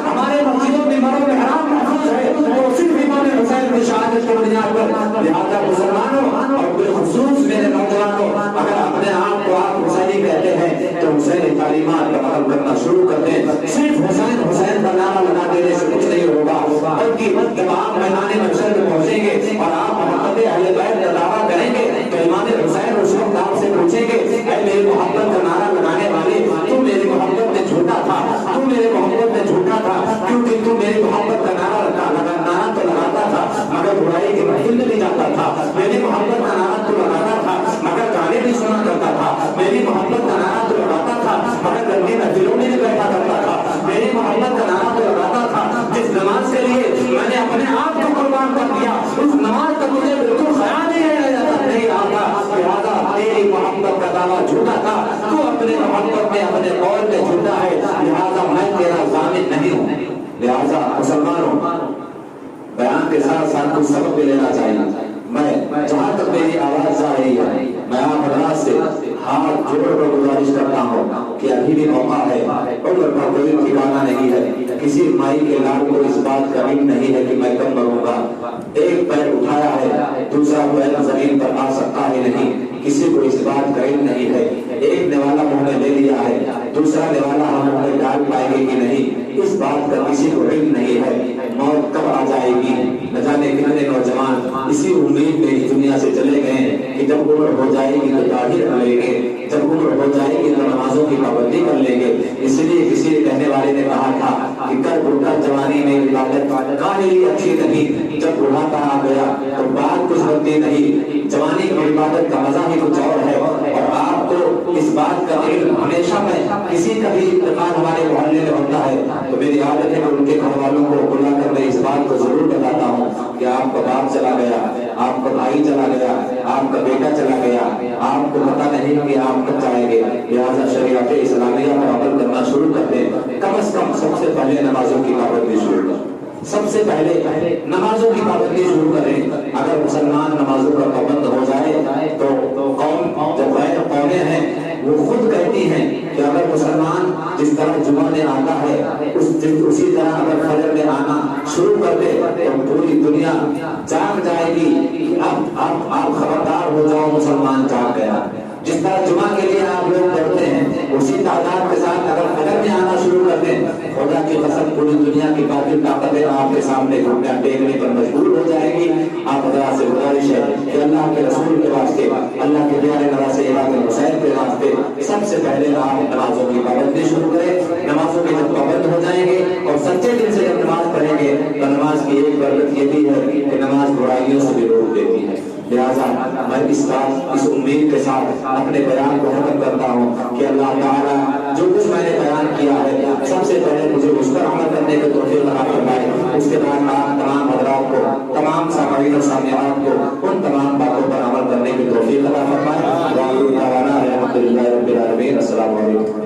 ہمارے مسجدوں میں مرو محرام محفوظ ہے تو صرف امام حسین کی شہادت کی بنیاد پر۔ لہٰذا مسلمانوں اور بالخصوص میرے نوجوانوں، اگر اپنے آپ کو آپ حسینی کہتے ہیں تو حسینی تعلیمات پر عمل کرنا شروع کر دیں۔ صرف حسین حسین کا نعرہ لگا دینے سے کچھ نہیں ہوگا، بلکہ جب آپ میدان محشر میں پہنچیں گے اور آپ محبت اہل بیت کا دعویٰ کریں گے تو امام حسین اس وقت آپ سے پوچھیں گے، اے میری محبت کا نعرہ لگانے والے، تو میری محبت میں جھوٹا تھا، تو میری محبت میں جھوٹا تھا، کیونکہ تو میری محبت کا نعرہ تو لگاتا تھا مگر برائی کے محفل میں نہیں جاتا تھا، میری محبت کا نعرہ تو لگاتا تھا مگر گانے بھی سنا کرتا تھا، میری محبت کا نعرہ تو لگاتا تھا مگر گندی محفلوں میں نہیں بیٹھا کرتا تھا، میری محبت کا نعرہ تو لگاتا تھا جس نماز کے لیے میں نے اپنے آپ کو قربان کر دیا، اس نماز کا مجھے بالکل خیال نہیں آتا، لہٰذا تیری محبت کا دعویٰ جھوٹا تھا، تو اپنے محبت میں اپنے قول میں جھوٹا ہے، لہٰذا میں تیرا ضامن نہیں ہوں۔ لہٰذا مسلمانوں، بیان کے ساتھ ساتھ کچھ سبق بھی لینا چاہیے۔ میں جہاں تک میری آواز جا رہی ہے میں آپ حضرات سے ہاتھ جوڑ کر گزارش کرتا ہوں کہ ابھی بھی موقع ہے، عمر کا کوئی ٹھکانہ نہیں ہے، کسی مائی کے لال کو اس بات کا علم نہیں ہے کہ میں کب مروں گا۔ ایک پیر اٹھایا ہے دوسرا پیر زمین پر آ سکتا ہی نہیں، کسی کو اس بات کا علم نہیں ہے، ایک نوالا منہ میں لے لیا ہے دوسرا نوالا ہم منہ میں ڈال پائے گی کہ نہیں، اس بات کا کسی کو علم نہیں ہے۔ موت کب آ جائے گی نہ جانے کتنے نوجوان اسی امید میں اس دنیا سے چلے گئے کہ جب عمر ہو جائے گی تو داڑھی رکھ لیں گے، جب عمر ہو جائے گی تو نمازوں کی پابندی کر لیں گے۔ اس لیے کسی کہنے والے نے کہا تھا کہ کر بڑھا جوانی میں عبادت کاہلی اچھی نہیں، جب بڑھاپا آ گیا تو بات کچھ بنتی نہیں، جوانی کی عبادت کا مزہ ہی کچھ اور ہے۔ اور آپ کو اس بات کا علم ہمیشہ میں کسی کا بھی انتقال ہمارے محلے میں ہوتا ہے تو میری عادت ہے کہ ان کے گھر والوں کو بلا کر میں اس بات کو ضرور بتاتا ہوں کہ آپ کا باپ چلا گیا، آپ کا بھائی چلا گیا، آپ کا بیٹا چلا گیا، آپ کو پتہ نہیں کہ آپ کب جائیں گے، لہٰذا شریعت اسلامیہ پر عمل کرنا شروع کر دیں۔ کم از کم سب سے پہلے نمازوں کی پابندی شروع کریں، سب سے پہلے نمازوں کی پابندی شروع کریں۔ اگر مسلمان نمازوں کا پابند ہو جائے تو قوم جو غیر قومیں ہیں وہ خود کہتی ہیں کہ اگر مسلمان جس طرح جمعہ میں آتا ہے اسی طرح اگر فجر میں آنا شروع کر دے تو پوری دنیا جاگ جائے گی کہ اب آپ خبردار ہو جاؤ مسلمان جاگ گیا۔ جس طرح جمعہ کے لیے آپ لوگ پڑھتے ہیں اسی تعداد کے ساتھ اگر فجر میں آنا شروع کر دیں خدا کی قسم پوری دنیا کی باقی طاقتیں آپ کے سامنے گھٹنے ٹیکنے پر مجبور ہو جائیں گی۔ آپ حضرات سے گزارش ہے کہ اللہ کے رسول کے واسطے، اللہ کے پیارے نواسے امام حسین کے واسطے سب سے پہلے آپ نمازوں کی پابندی شروع کریں۔ نمازوں کے جب پابند ہو جائیں گے اور سچے دل سے جب نماز پڑھیں گے تو نماز کی ایک برکت یہ بھی ہے کہ نماز برائیوں سے بھی روک دیتی ہے۔ لہٰذا میں اس امید کے ساتھ اپنے بیان کو ختم کرتا ہوں کہ اللہ تعالیٰ جو کچھ میں نے بیان کیا ہے سب سے پہلے مجھے اس پر عمل کرنے کی توفیق عطا فرمائے، اس کے بعد آپ تمام حضرات کو، تمام سامعین و سامعات کو ان تمام باتوں پر عمل کرنے کی توفیق عطا فرمائے۔ الحمد للہ رب العالمین، السلام علیکم۔